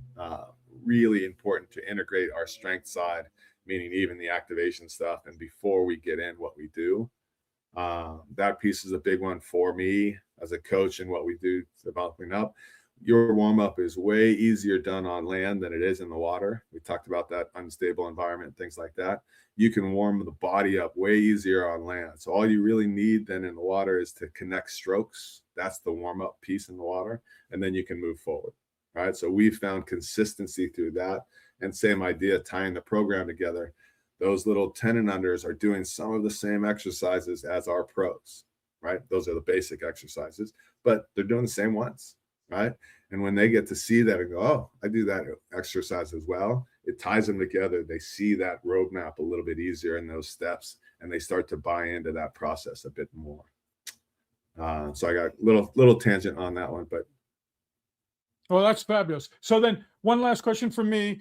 really important to integrate our strength side, meaning even the activation stuff. And before we get in what we do, that piece is a big one for me as a coach and what we do developing up. Your warm-up is way easier done on land than it is in the water. We talked about that unstable environment, things like that. You can warm the body up way easier on land. So all you really need then in the water is to connect strokes. That's the warm-up piece in the water. And then you can move forward, right? So we found consistency through that. And same idea, tying the program together. Those little 10 and unders are doing some of the same exercises as our pros. right? Those are the basic exercises, but they're doing the same ones, right? And when they get to see that and go, oh, I do that exercise as well, it ties them together. They see that roadmap a little bit easier in those steps, and they start to buy into that process a bit more. So I got a little tangent on that one, but Well, that's fabulous. So then one last question from me.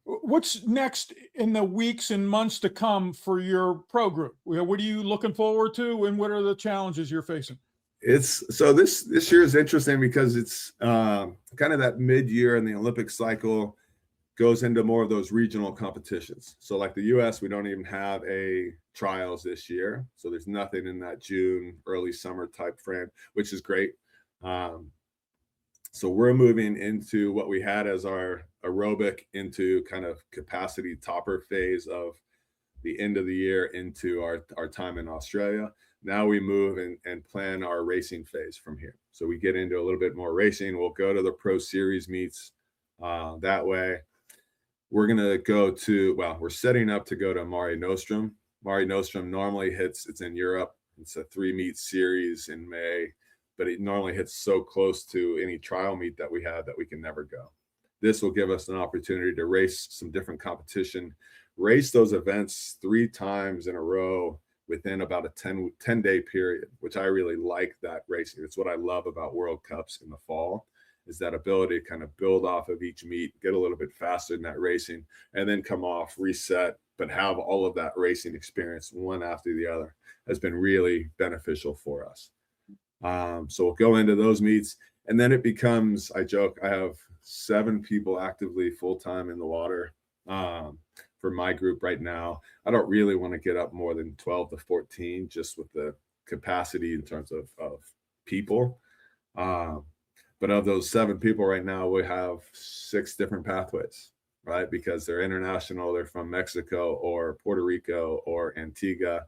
What's next in the weeks and months to come for your pro group? What are you looking forward to, and what are the challenges you're facing? it's so this year is interesting because it's kind of that mid-year in the Olympic cycle goes into more of those regional competitions. So like the US, we don't even have a trials this year. So there's nothing in that June, early summer type frame, which is great. So we're moving into what we had as our aerobic into kind of capacity topper phase of the end of the year into our time in Australia. Now we move and plan our racing phase from here. So we get into a little bit more racing. We'll go to the Pro Series meets that way. We're going to go to, well, we're setting up to go to Mare Nostrum. Mare Nostrum normally hits, it's in Europe. It's a 3-meet series in May, but it normally hits so close to any trial meet that we have that we can never go. This will give us an opportunity to race some different competition, race those events 3 times in a row within about a 10-day period, which I really like that racing. It's what I love about World Cups in the fall, is that ability to kind of build off of each meet, get a little bit faster in that racing, and then come off, reset, but have all of that racing experience one after the other has been really beneficial for us. So we'll go into those meets, and then it becomes, I joke, I have 7 people actively full-time in the water for my group right now. I don't really want to get up more than 12 to 14 just with the capacity in terms of people. But of those 7 people right now, we have 6 different pathways, right? Because they're international, they're from Mexico or Puerto Rico or Antigua,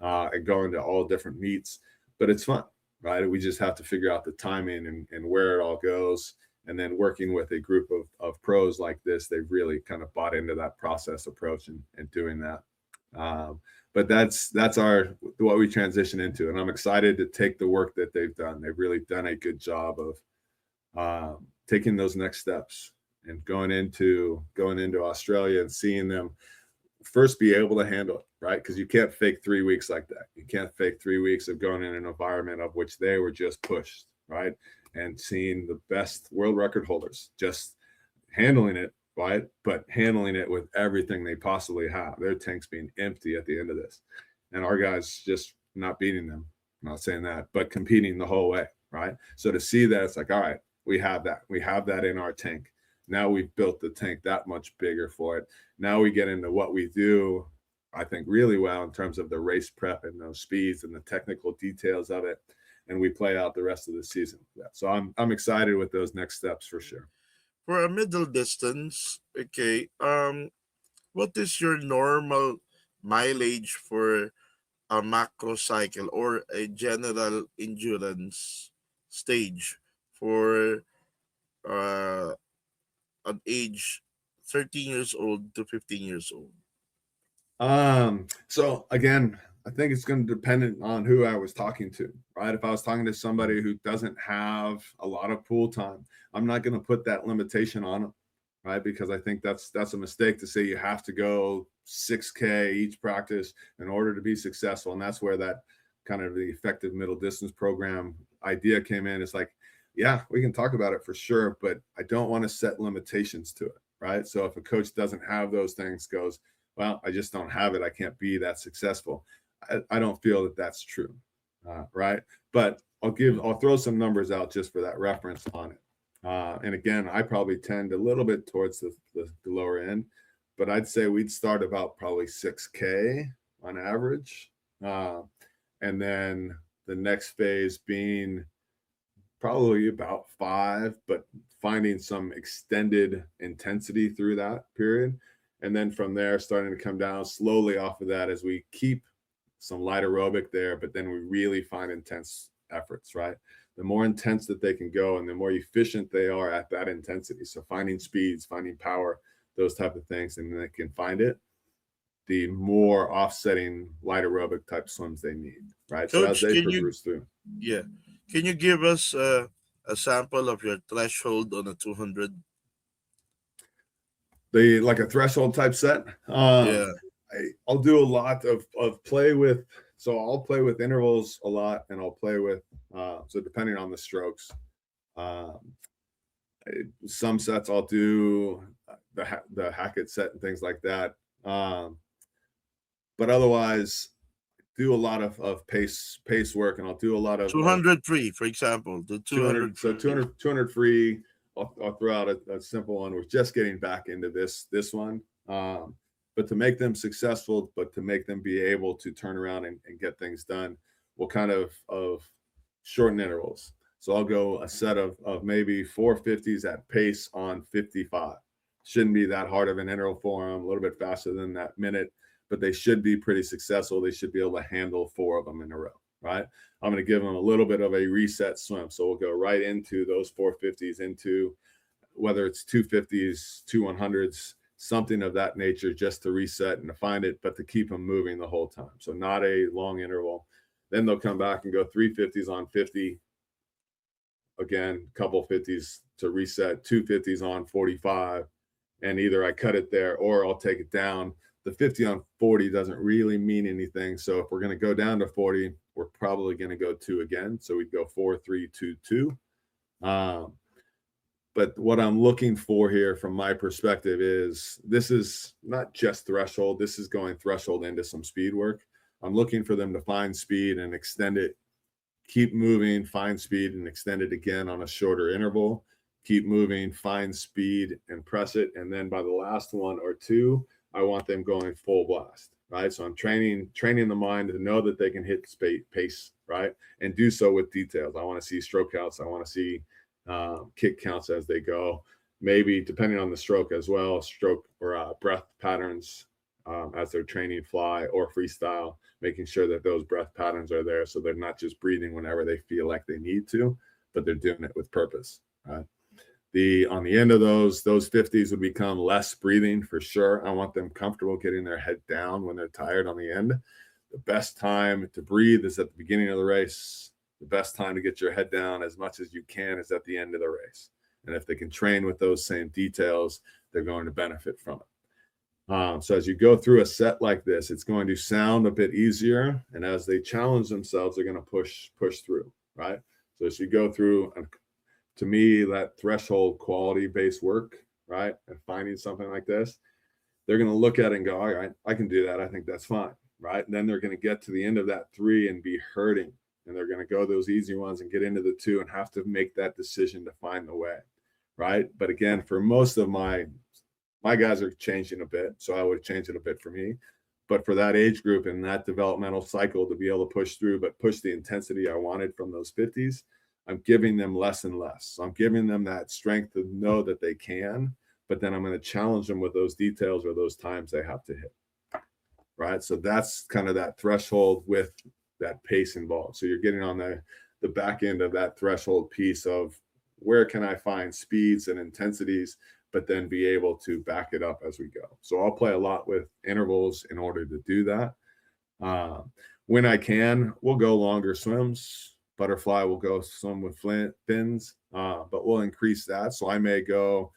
and going to all different meets. But it's fun, right? We just have to figure out the timing and where it all goes. And then working with a group of pros like this, they've really kind of bought into that process approach and doing that. But that's what we transition into. And I'm excited to take the work that they've done. They've really done a good job of taking those next steps and going into Australia and seeing them first be able to handle it, right? Because you can't fake 3 weeks like that. You can't fake 3 weeks of going in an environment of which they were just pushed, right? And seeing the best world record holders just handling it, right? But handling it with everything they possibly have. Their tanks being empty at the end of this. And our guys just not beating them. I'm not saying that, but competing the whole way, right? So to see that, it's like, all right, we have that. We have that in our tank. Now we've built the tank that much bigger for it. Now we get into what we do, I think, really well in terms of the race prep and those speeds and the technical details of it. And we play out the rest of the season with that. So I'm excited with those next steps for sure. For a middle distance, okay, what is your normal mileage for a macro cycle or a general endurance stage for an age 13 years old to 15 years old? So again, I think it's going to depend on who I was talking to, right? If I was talking to somebody who doesn't have a lot of pool time, I'm not going to put that limitation on them, right? Because I think that's a mistake to say you have to go 6K each practice in order to be successful. And that's where that kind of the effective middle distance program idea came in. It's like, yeah, we can talk about it for sure, but I don't want to set limitations to it, right? So if a coach doesn't have those things, goes, well, I just don't have it, I can't be that successful. I don't feel that that's true, right? But I'll throw some numbers out just for that reference on it. And again, I probably tend a little bit towards the lower end, but I'd say we'd start about probably 6K on average. And then the next phase being probably about 5, but finding some extended intensity through that period. And then from there, starting to come down slowly off of that as we keep some light aerobic there, but then we really find intense efforts, right? The more intense that they can go and the more efficient they are at that intensity. So finding speeds, finding power, those type of things, and they can find it. the more offsetting light aerobic type swims they need, right? So as Coach, they progress through. yeah, can you give us a sample of your threshold on a 200? Like a threshold type set. Yeah. I'll do a lot of play with. So I'll play with intervals a lot, and I'll play with. So depending on the strokes, some sets I'll do the Hackett set and things like that. But otherwise, do a lot of pace work, and I'll do a lot of 200 free, for example. The 200. So 200 free. I'll throw out a simple one. We're just getting back into this one. But to make them successful, but to make them be able to turn around and get things done, we'll kind of shorten intervals. So I'll go a set of maybe 450s at pace on 55. Shouldn't be that hard of an interval for them, a little bit faster than that minute, but they should be pretty successful. They should be able to handle 4 of them in a row, right? I'm going to give them a little bit of a reset swim. So we'll go right into those 450s, into whether it's 250s, 100s, something of that nature, just to reset and to find it, but to keep them moving the whole time. So not a long interval. Then they'll come back and go 350s on 50. Again, couple 50s to reset, 250s on 45. And either I cut it there or I'll take it down. The 50 on 40 doesn't really mean anything. So if we're going to go down to 40, we're probably going to go 2 again. So we'd go 4, 3, 2, 2. But what I'm looking for here from my perspective is this is not just threshold. This is going threshold into some speed work. I'm looking for them to find speed and extend it, keep moving, find speed and extend it again on a shorter interval, keep moving, find speed and press it. And then by the last 1 or 2, I want them going full blast, right? So I'm training the mind to know that they can hit pace, right? And do so with details. I want to see stroke counts. I want to see kick counts as they go. Maybe depending on the stroke as well, stroke or breath patterns as they're training fly or freestyle, making sure that those breath patterns are there so they're not just breathing whenever they feel like they need to, but they're doing it with purpose, right? On the end of those 50s would become less breathing for sure. I want them comfortable getting their head down when they're tired on the end. The best time to breathe is at the beginning of the race. The best time to get your head down as much as you can is at the end of the race. And if they can train with those same details, they're going to benefit from it. So as you go through a set like this, it's going to sound a bit easier. And as they challenge themselves, they're going to push through, right? So as you go through, to me, that threshold quality-based work, right, and finding something like this, they're going to look at it and go, all right, I can do that. I think that's fine, right? And then they're going to get to the end of that 3 and be hurting. And they're going to go those easy ones and get into the 2 and have to make that decision to find the way, right? But again, for most of my guys are changing a bit, so I would change it a bit for me. But for that age group and that developmental cycle to be able to push through, but push the intensity I wanted from those 50s, I'm giving them less and less. So I'm giving them that strength to know that they can, but then I'm going to challenge them with those details or those times they have to hit, right? So that's kind of that threshold with that pace involved. So you're getting on the back end of that threshold piece of where can I find speeds and intensities, but then be able to back it up as we go. So I'll play a lot with intervals in order to do that. When I can, we'll go longer swims. Butterfly will go swim with fins, but we'll increase that. So I may go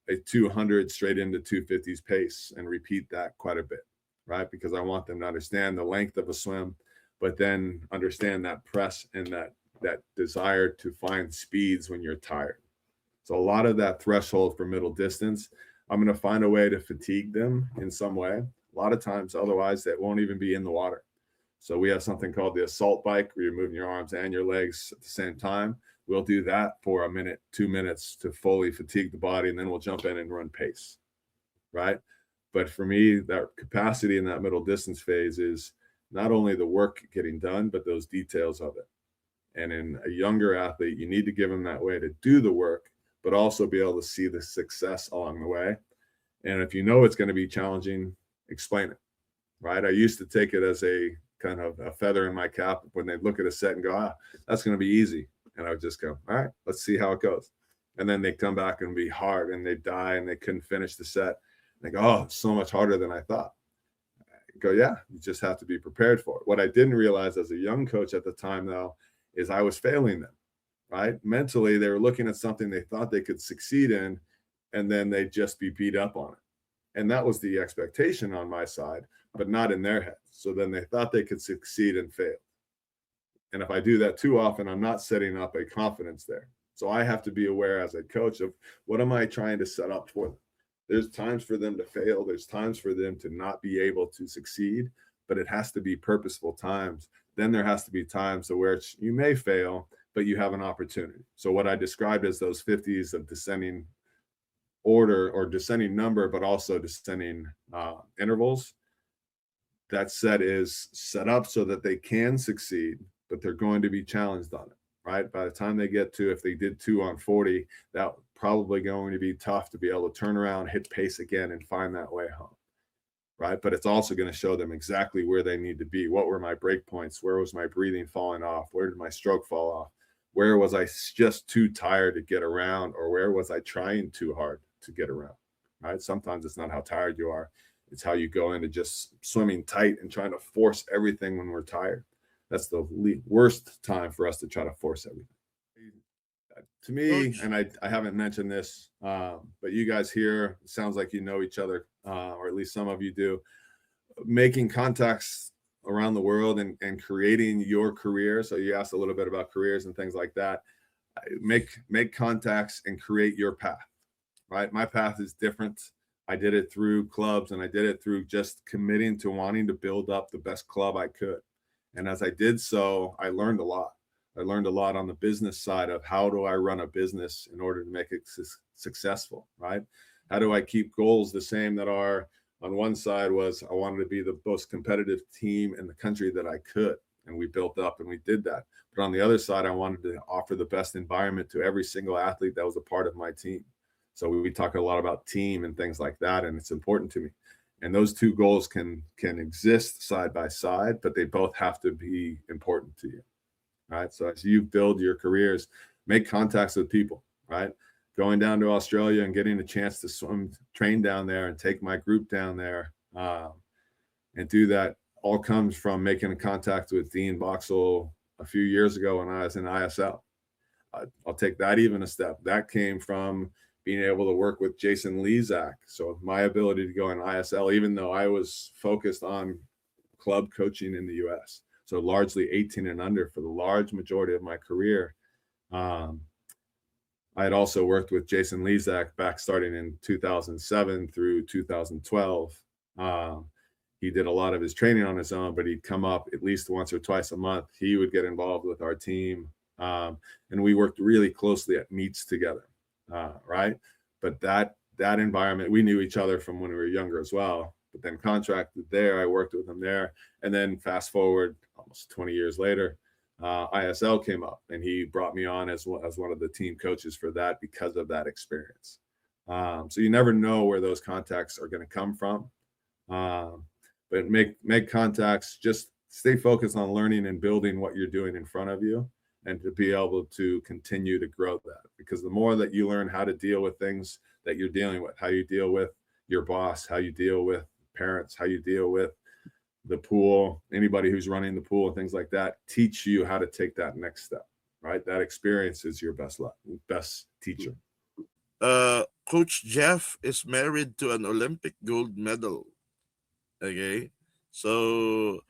a 200 straight into 250s pace and repeat that quite a bit, right? Because I want them to understand the length of a swim, but then understand that press and that desire to find speeds when you're tired. So a lot of that threshold for middle distance, I'm going to find a way to fatigue them in some way. A lot of times, otherwise, that won't even be in the water. So we have something called the assault bike, where you're moving your arms and your legs at the same time. We'll do that for a minute, 2 minutes to fully fatigue the body, and then we'll jump in and run pace, right? But for me, that capacity in that middle distance phase is not only the work getting done, but those details of it. And in a younger athlete, you need to give them that way to do the work, but also be able to see the success along the way. And if you know it's going to be challenging, explain it, right? I used to take it as a kind of a feather in my cap when they look at a set and go, that's going to be easy. And I would just go, all right, let's see how it goes. And then they come back and be hard and they die and they couldn't finish the set. And they go, oh, it's so much harder than I thought. go, yeah, you just have to be prepared for it. What I didn't realize as a young coach at the time, though, is I was failing them, right? Mentally, they were looking at something they thought they could succeed in, and then they'd just be beat up on it. And that was the expectation on my side, but not in their heads. So then they thought they could succeed and fail. And if I do that too often, I'm not setting up a confidence there. So I have to be aware as a coach of what am I trying to set up for them. There's times for them to fail. There's times for them to not be able to succeed, but it has to be purposeful times. Then there has to be times where you may fail, but you have an opportunity. So what I described as those 50s of descending order or descending number, but also descending intervals, that set is set up so that they can succeed, but they're going to be challenged on it, right? By the time they get to, if they did 2 on 40, that probably going to be tough to be able to turn around, hit pace again, and find that way home, right? But it's also going to show them exactly where they need to be. What were my break points? Where was my breathing falling off? Where did my stroke fall off? Where was I just too tired to get around? Or where was I trying too hard to get around, right? Sometimes it's not how tired you are. It's how you go into just swimming tight and trying to force everything when we're tired. That's the worst time for us to try to force everything. To me, and I haven't mentioned this, but you guys here, it sounds like you know each other, or at least some of you do. Making contacts around the world and creating your career. So you asked a little bit about careers and things like that. Make contacts and create your path, right? My path is different. I did it through clubs, and I did it through just committing to wanting to build up the best club I could. And as I did so, I learned a lot. I learned a lot on the business side of how do I run a business in order to make it successful, right? How do I keep goals the same that are on one side was I wanted to be the most competitive team in the country that I could. And we built up and we did that. But on the other side, I wanted to offer the best environment to every single athlete that was a part of my team. So we talk a lot about team and things like that, and it's important to me. And those two goals can exist side by side, but they both have to be important to you, right? So as you build your careers, make contacts with people, right? Going down to Australia and getting a chance to train down there and take my group down there and do that all comes from making a contact with Dean Boxall a few years ago when I was in ISL. I'll take that even a step. That came from being able to work with Jason Lezak. So my ability to go in ISL, even though I was focused on club coaching in the US, so largely 18 and under for the large majority of my career. I had also worked with Jason Lezak back starting in 2007 through 2012. He did a lot of his training on his own, but he'd come up at least once or twice a month. He would get involved with our team. And we worked really closely at meets together. Right. But that environment, we knew each other from when we were younger as well, but then contracted there. I worked with him there. And then fast forward almost 20 years later, ISL came up and he brought me on as one of the team coaches for that because of that experience. So you never know where those contacts are going to come from. But make contacts, just stay focused on learning and building what you're doing in front of you, and to be able to continue to grow that. Because the more that you learn how to deal with things that you're dealing with, how you deal with your boss, how you deal with parents, how you deal with the pool, anybody who's running the pool and things like that, teach you how to take that next step, right? That experience is your best teacher. Coach Jeff is married to an Olympic gold medal. Okay. So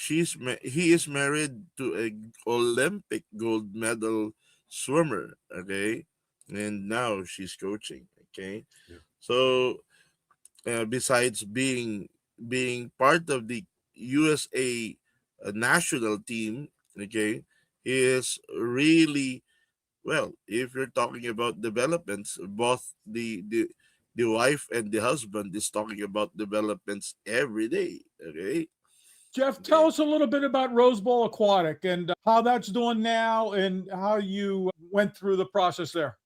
he is married to a Olympic gold medal swimmer, okay, and now she's coaching, okay. Yeah. So besides being part of the USA national team, okay, he is really, well, if you're talking about developments, both the wife and the husband is talking about developments every day, okay. Jeff, tell us a little bit about Rose Bowl Aquatic and how that's doing now and how you went through the process there.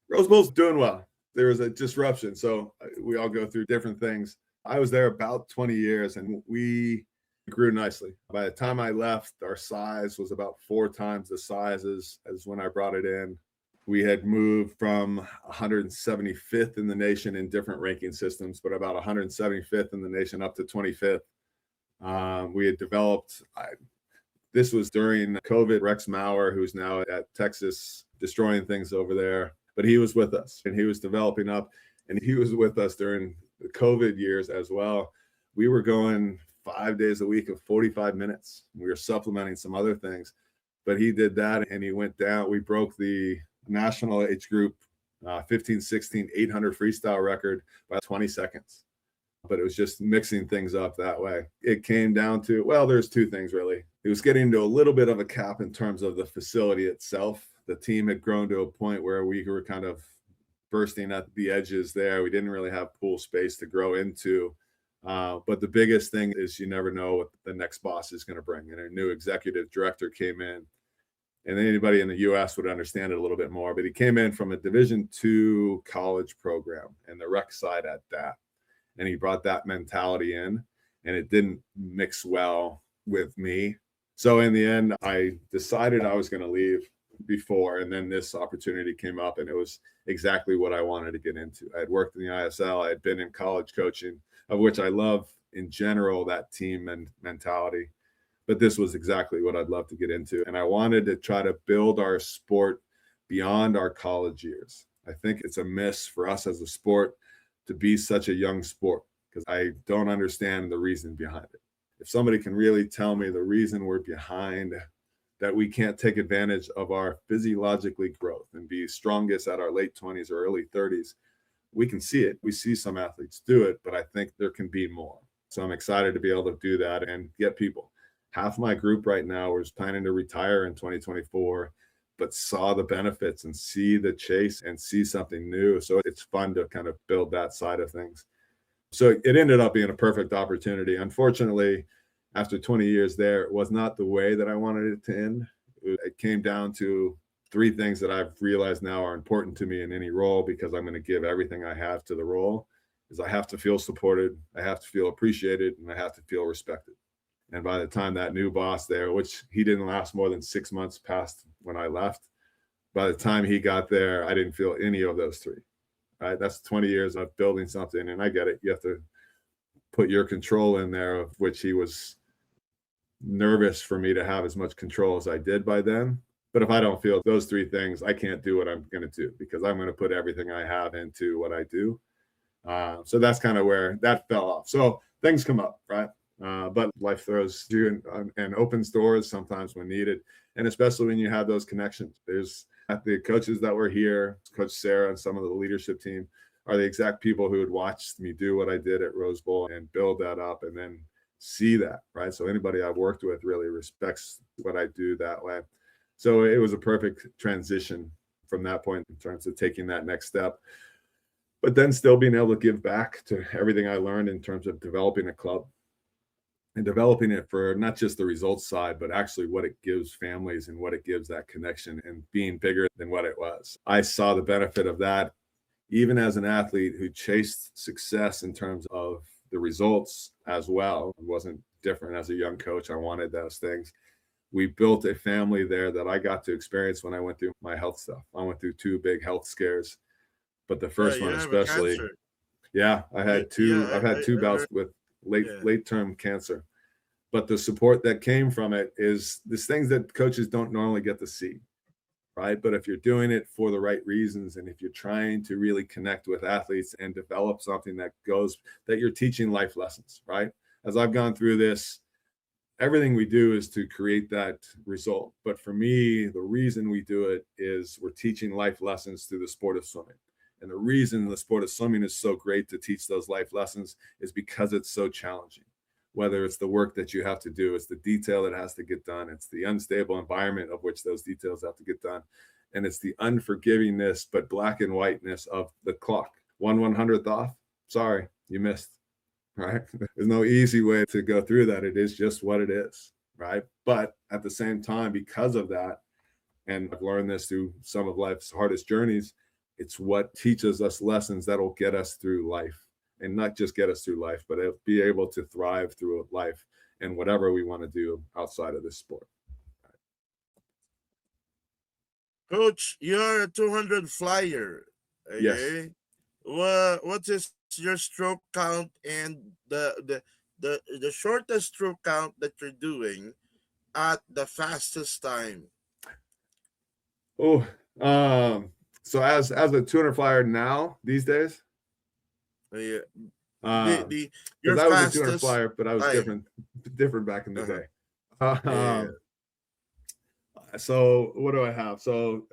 Rose Bowl's doing well. There was a disruption, so we all go through different things. I was there about 20 years and we grew nicely. By the time I left, our size was about 4 times the size as when I brought it in. We had moved from 175th in the nation in different ranking systems, but about 175th in the nation up to 25th. We had developed, this was during COVID, Rex Maurer, who's now at Texas, destroying things over there, but he was with us and he was developing up, and he was with us during the COVID years as well. We were going 5 days a week of 45 minutes. We were supplementing some other things, but he did that and he went down. We broke the national age group 15, 16, 800 freestyle record by 20 seconds. But it was just mixing things up that way. It came down to, well, there's two things really. It was getting to a little bit of a cap in terms of the facility itself. The team had grown to a point where we were kind of bursting at the edges there. We didn't really have pool space to grow into. But the biggest thing is you never know what the next boss is going to bring. And a new executive director came in, and anybody in the U.S. would understand it a little bit more. But he came in from a Division II college program and the rec side at that. And he brought that mentality in, and it didn't mix well with me. So in the end, I decided I was going to leave before, and then this opportunity came up, and it was exactly what I wanted to get into. I had worked in the ISL. I had been in college coaching, of which I love in general, that team and mentality. But this was exactly what I'd love to get into. And I wanted to try to build our sport beyond our college years. I think it's a miss for us as a sport to be such a young sport, because I don't understand the reason behind it. If somebody can really tell me the reason we're behind, that we can't take advantage of our physiologically growth and be strongest at our late 20s or early 30s, we can see it. We see some athletes do it, but I think there can be more. So I'm excited to be able to do that and get people. Half my group right now is planning to retire in 2024, but saw the benefits and see the chase and see something new. So it's fun to kind of build that side of things. So it ended up being a perfect opportunity. Unfortunately, after 20 years there, it was not the way that I wanted it to end. It came down to three things that I've realized now are important to me in any role, because I'm going to give everything I have to the role. Is I have to feel supported, I have to feel appreciated, and I have to feel respected. And by the time that new boss there, which he didn't last more than 6 months past when I left, by the time he got there, I didn't feel any of those three. Right? That's 20 years of building something. And I get it. You have to put your control in there, of which he was nervous for me to have as much control as I did by then. But if I don't feel those three things, I can't do what I'm going to do, because I'm going to put everything I have into what I do. So that's kind of where that fell off. So things come up, right? But life throws you and opens doors sometimes when needed. And especially when you have those connections. There's the coaches that were here, Coach Sarah and some of the leadership team are the exact people who would watch me do what I did at Rose Bowl and build that up and then see that, right? So anybody I've worked with really respects what I do that way. So it was a perfect transition from that point in terms of taking that next step, but then still being able to give back to everything I learned in terms of developing a club and developing it for not just the results side, but actually what it gives families and what it gives that connection and being bigger than what it was. I saw the benefit of that even as an athlete who chased success in terms of the results as well. It wasn't different as a young coach. I wanted those things. We built a family there that I got to experience when I went through my health stuff. I went through 2 big health scares, but the first one especially. Yeah, I had two. I've had 2 bouts with late term cancer, but the support that came from it is these things that coaches don't normally get to see, right? But if you're doing it for the right reasons, and if you're trying to really connect with athletes and develop something that you're teaching life lessons, right? As I've gone through this, everything we do is to create that result. But for me, the reason we do it is we're teaching life lessons through the sport of swimming. And the reason the sport of swimming is so great to teach those life lessons is because it's so challenging. Whether it's the work that you have to do, it's the detail that has to get done, it's the unstable environment of which those details have to get done, and it's the unforgivingness but black and whiteness of the clock. 1/100th off, sorry, you missed, right? There's no easy way to go through that. It is just what it is, right? But at the same time, because of that, and I've learned this through some of life's hardest journeys, it's what teaches us lessons that'll get us through life. And not just get us through life, but be able to thrive through life and whatever we want to do outside of this sport. Coach, you're a 200 flyer. Yes. Okay. What is your stroke count and the shortest stroke count that you're doing at the fastest time? Oh, so as a 200 flyer now these days, Yeah. um, The because your I was a 200 fastest flyer, but I was time. different back in the Uh-huh. day. Yeah. So what do I have? So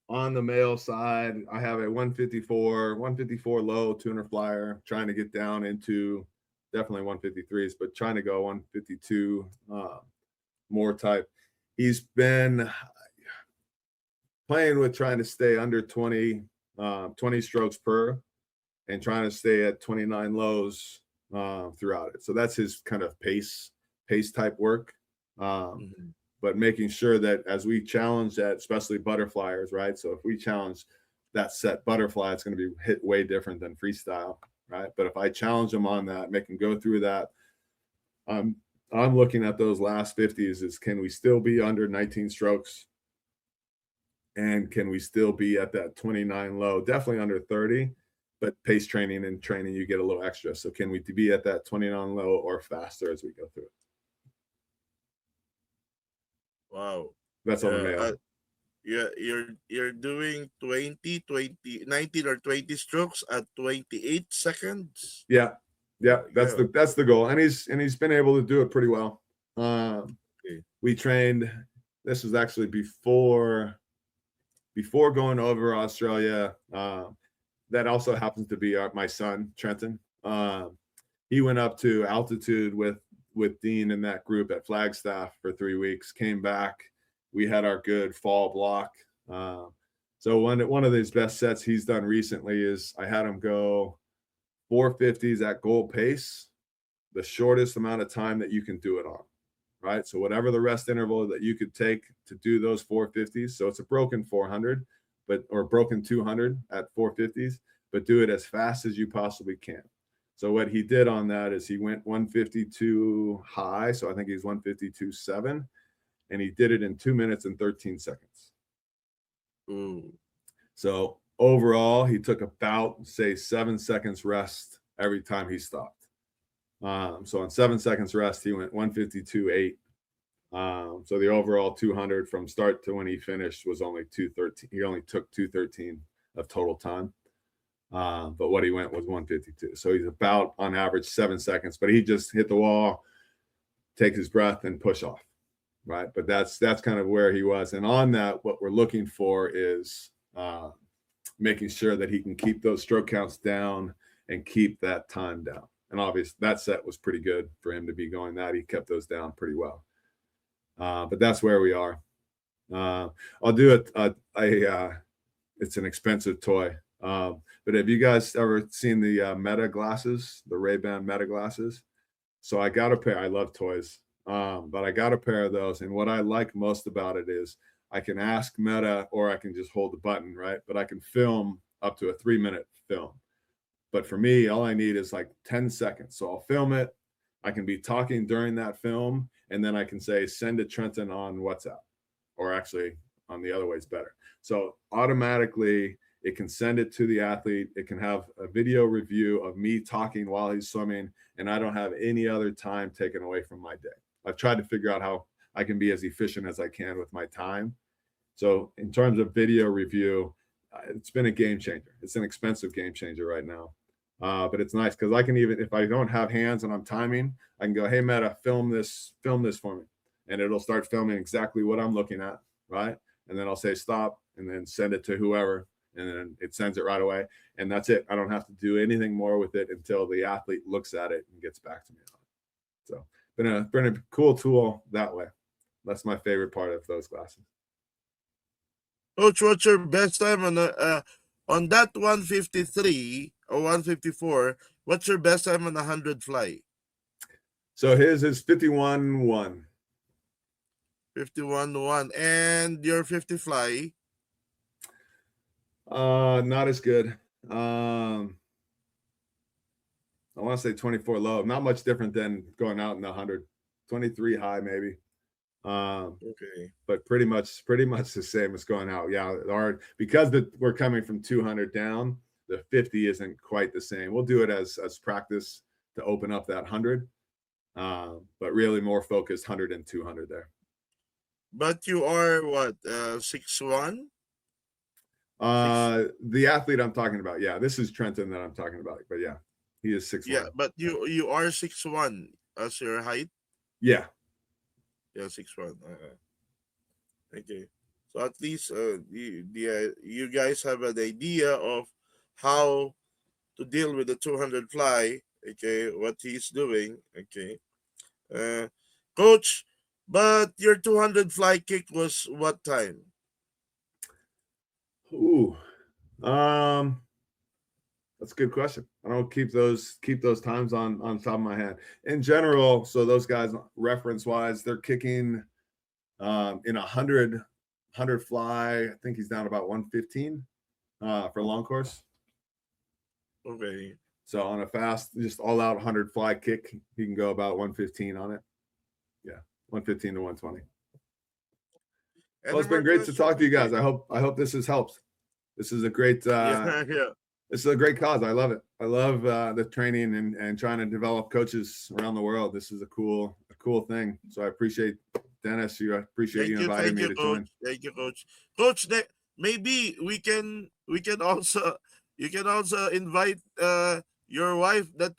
on the male side, I have a 154 low 200 flyer, trying to get down into definitely 153s, but trying to go 152 more type. He's been playing with trying to stay under 20 strokes per, and trying to stay at 29 lows throughout it. So that's his kind of pace type work. Mhm. But making sure that as we challenge that, especially butterflyers, right? So if we challenge that set butterfly, it's going to be hit way different than freestyle, right? But if I challenge them on that, make them go through that, I'm looking at those last 50s is, can we still be under 19 strokes? And can we still be at that 29 low? Definitely under 30, but pace training and training, you get a little extra. So can we be at that 29 low or faster as we go through it? Wow. That's on the male. Yeah, you're doing 19 or 20 strokes at 28 seconds. Yeah. That's Yeah. the goal. And he's been able to do it pretty well. Okay. We trained, this was actually before going over Australia. That also happens to be my son, Trenton. He went up to altitude with Dean and that group at Flagstaff for 3 weeks, came back. We had our good fall block. So one of his best sets he's done recently is I had him go 450s at goal pace, the shortest amount of time that you can do it on, right? So whatever the rest interval that you could take to do those 450s. So it's a broken 400, or broken 200 at 450s, but do it as fast as you possibly can. So what he did on that is he went 152 high. So I think he's 152.7, and he did it in 2 minutes and 13 seconds. Ooh. So overall, he took about, say, 7 seconds rest every time he stopped. So on 7 seconds rest, he went 152.8. So the overall 200 from start to when he finished was only 213. He only took 213 of total time. But what he went was 152. So he's about on average 7 seconds, but he just hit the wall, take his breath, and push off. Right. But that's kind of where he was. And on that, what we're looking for is making sure that he can keep those stroke counts down and keep that time down. And obviously that set was pretty good for him to be going that. He kept those down pretty well. But that's where we are. I'll do it. It's an expensive toy. But have you guys ever seen the Meta glasses, the Ray-Ban Meta glasses? So I got a pair. I love toys. But I got a pair of those. And what I like most about it is I can ask Meta, or I can just hold the button, right? But I can film up to a 3-minute film. But for me, all I need is like 10 seconds. So I'll film it. I can be talking during that film, and then I can say, send it Trenton on WhatsApp, or actually on the other way is better. So automatically it can send it to the athlete. It can have a video review of me talking while he's swimming, and I don't have any other time taken away from my day. I've tried to figure out how I can be as efficient as I can with my time. So in terms of video review, it's been a game changer. It's an expensive game changer right now. But it's nice because I can, even if I don't have hands and I'm timing, I can go, hey, Meta, film this for me. And it'll start filming exactly what I'm looking at, right? And then I'll say stop and then send it to whoever. And then it sends it right away. And that's it. I don't have to do anything more with it until the athlete looks at it and gets back to me on it. So been a cool tool that way. That's my favorite part of those classes. Coach, what's your best time on that 153 or 154? What's your best time on the 100 fly? So his is 51.1. 51.1. And your 50 fly? Not as good. I want to say 24 low. Not much different than going out in the 100. 23 high maybe. Okay. But pretty much the same as going out. Yeah, because we're coming from 200 down, the 50 isn't quite the same. We'll do it as practice to open up that 100, but really more focused 100 and 200 there. But you are what? 6'1"? The athlete I'm talking about, yeah, this is Trenton that I'm talking about, but yeah, he is 6'1". Yeah, but you are 6'1" as your height. Yeah, Yeah, 6'1". Okay. So at least you guys have an idea of how to deal with the 200 fly. Okay, what he's doing. Okay. Uh, Coach, but your 200 fly kick was what time? ooh, that's a good question. I don't keep those times on top of my head. In general, so those guys reference wise, they're kicking in 100 fly. I think he's down about 115 for long course. Okay. So on a fast, just all out 100 fly kick, he can go about 115 on it. Yeah, 115 to 120. Well, it's been great to talk to you guys. I hope this has helped. This is a great Yeah. this is a great cause. I love it. I love the training and trying to develop coaches around the world. This is a cool thing. So I appreciate Dennis. I appreciate you inviting me to join. Thank you, Coach. Coach, maybe we can also you can also invite your wife that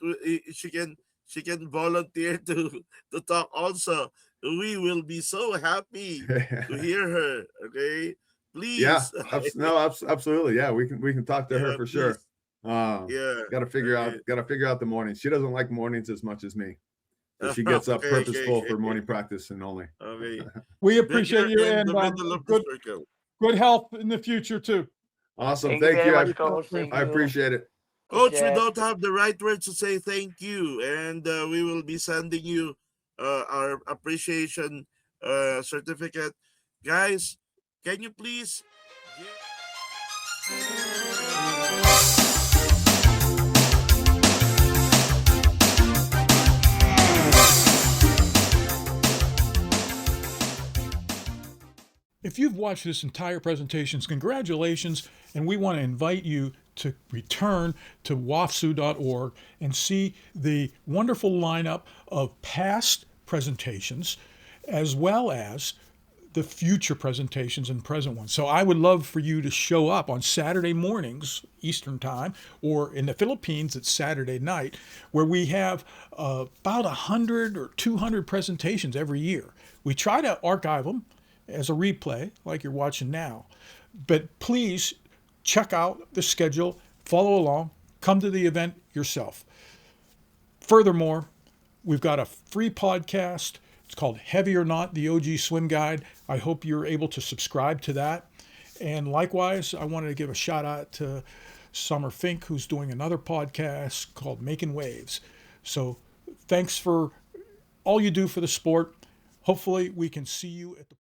she can volunteer to talk also. We will be so happy to hear her. Okay, please. Yeah, absolutely. Yeah, we can talk to her for please. sure. Yeah. Got to figure out the mornings. She doesn't like mornings as much as me. So she gets up purposeful for morning practice and only. Okay. We appreciate you, in and the middle of the circle. good health in the future too. Awesome. Thank you Thank very you. much, Coach. Thank I you. appreciate it. Coach, we Jeff. don't have the right words to say thank you, and we will be sending you our appreciation certificate. Guys, can you please If you've watched this entire presentation, congratulations, and we want to invite you to return to wafsu.org and see the wonderful lineup of past presentations as well as the future presentations and present ones. So I would love for you to show up on Saturday mornings, Eastern Time, or in the Philippines, it's Saturday night, where we have about 100 or 200 presentations every year. We try to archive them as a replay like you're watching now. But please check out the schedule, follow along, come to the event yourself. Furthermore, we've got a free podcast. It's called Heavy or Not, the OG Swim Guide. I hope you're able to subscribe to that. And likewise, I wanted to give a shout out to Summer Fink, who's doing another podcast called Making Waves. So thanks for all you do for the sport. Hopefully we can see you at the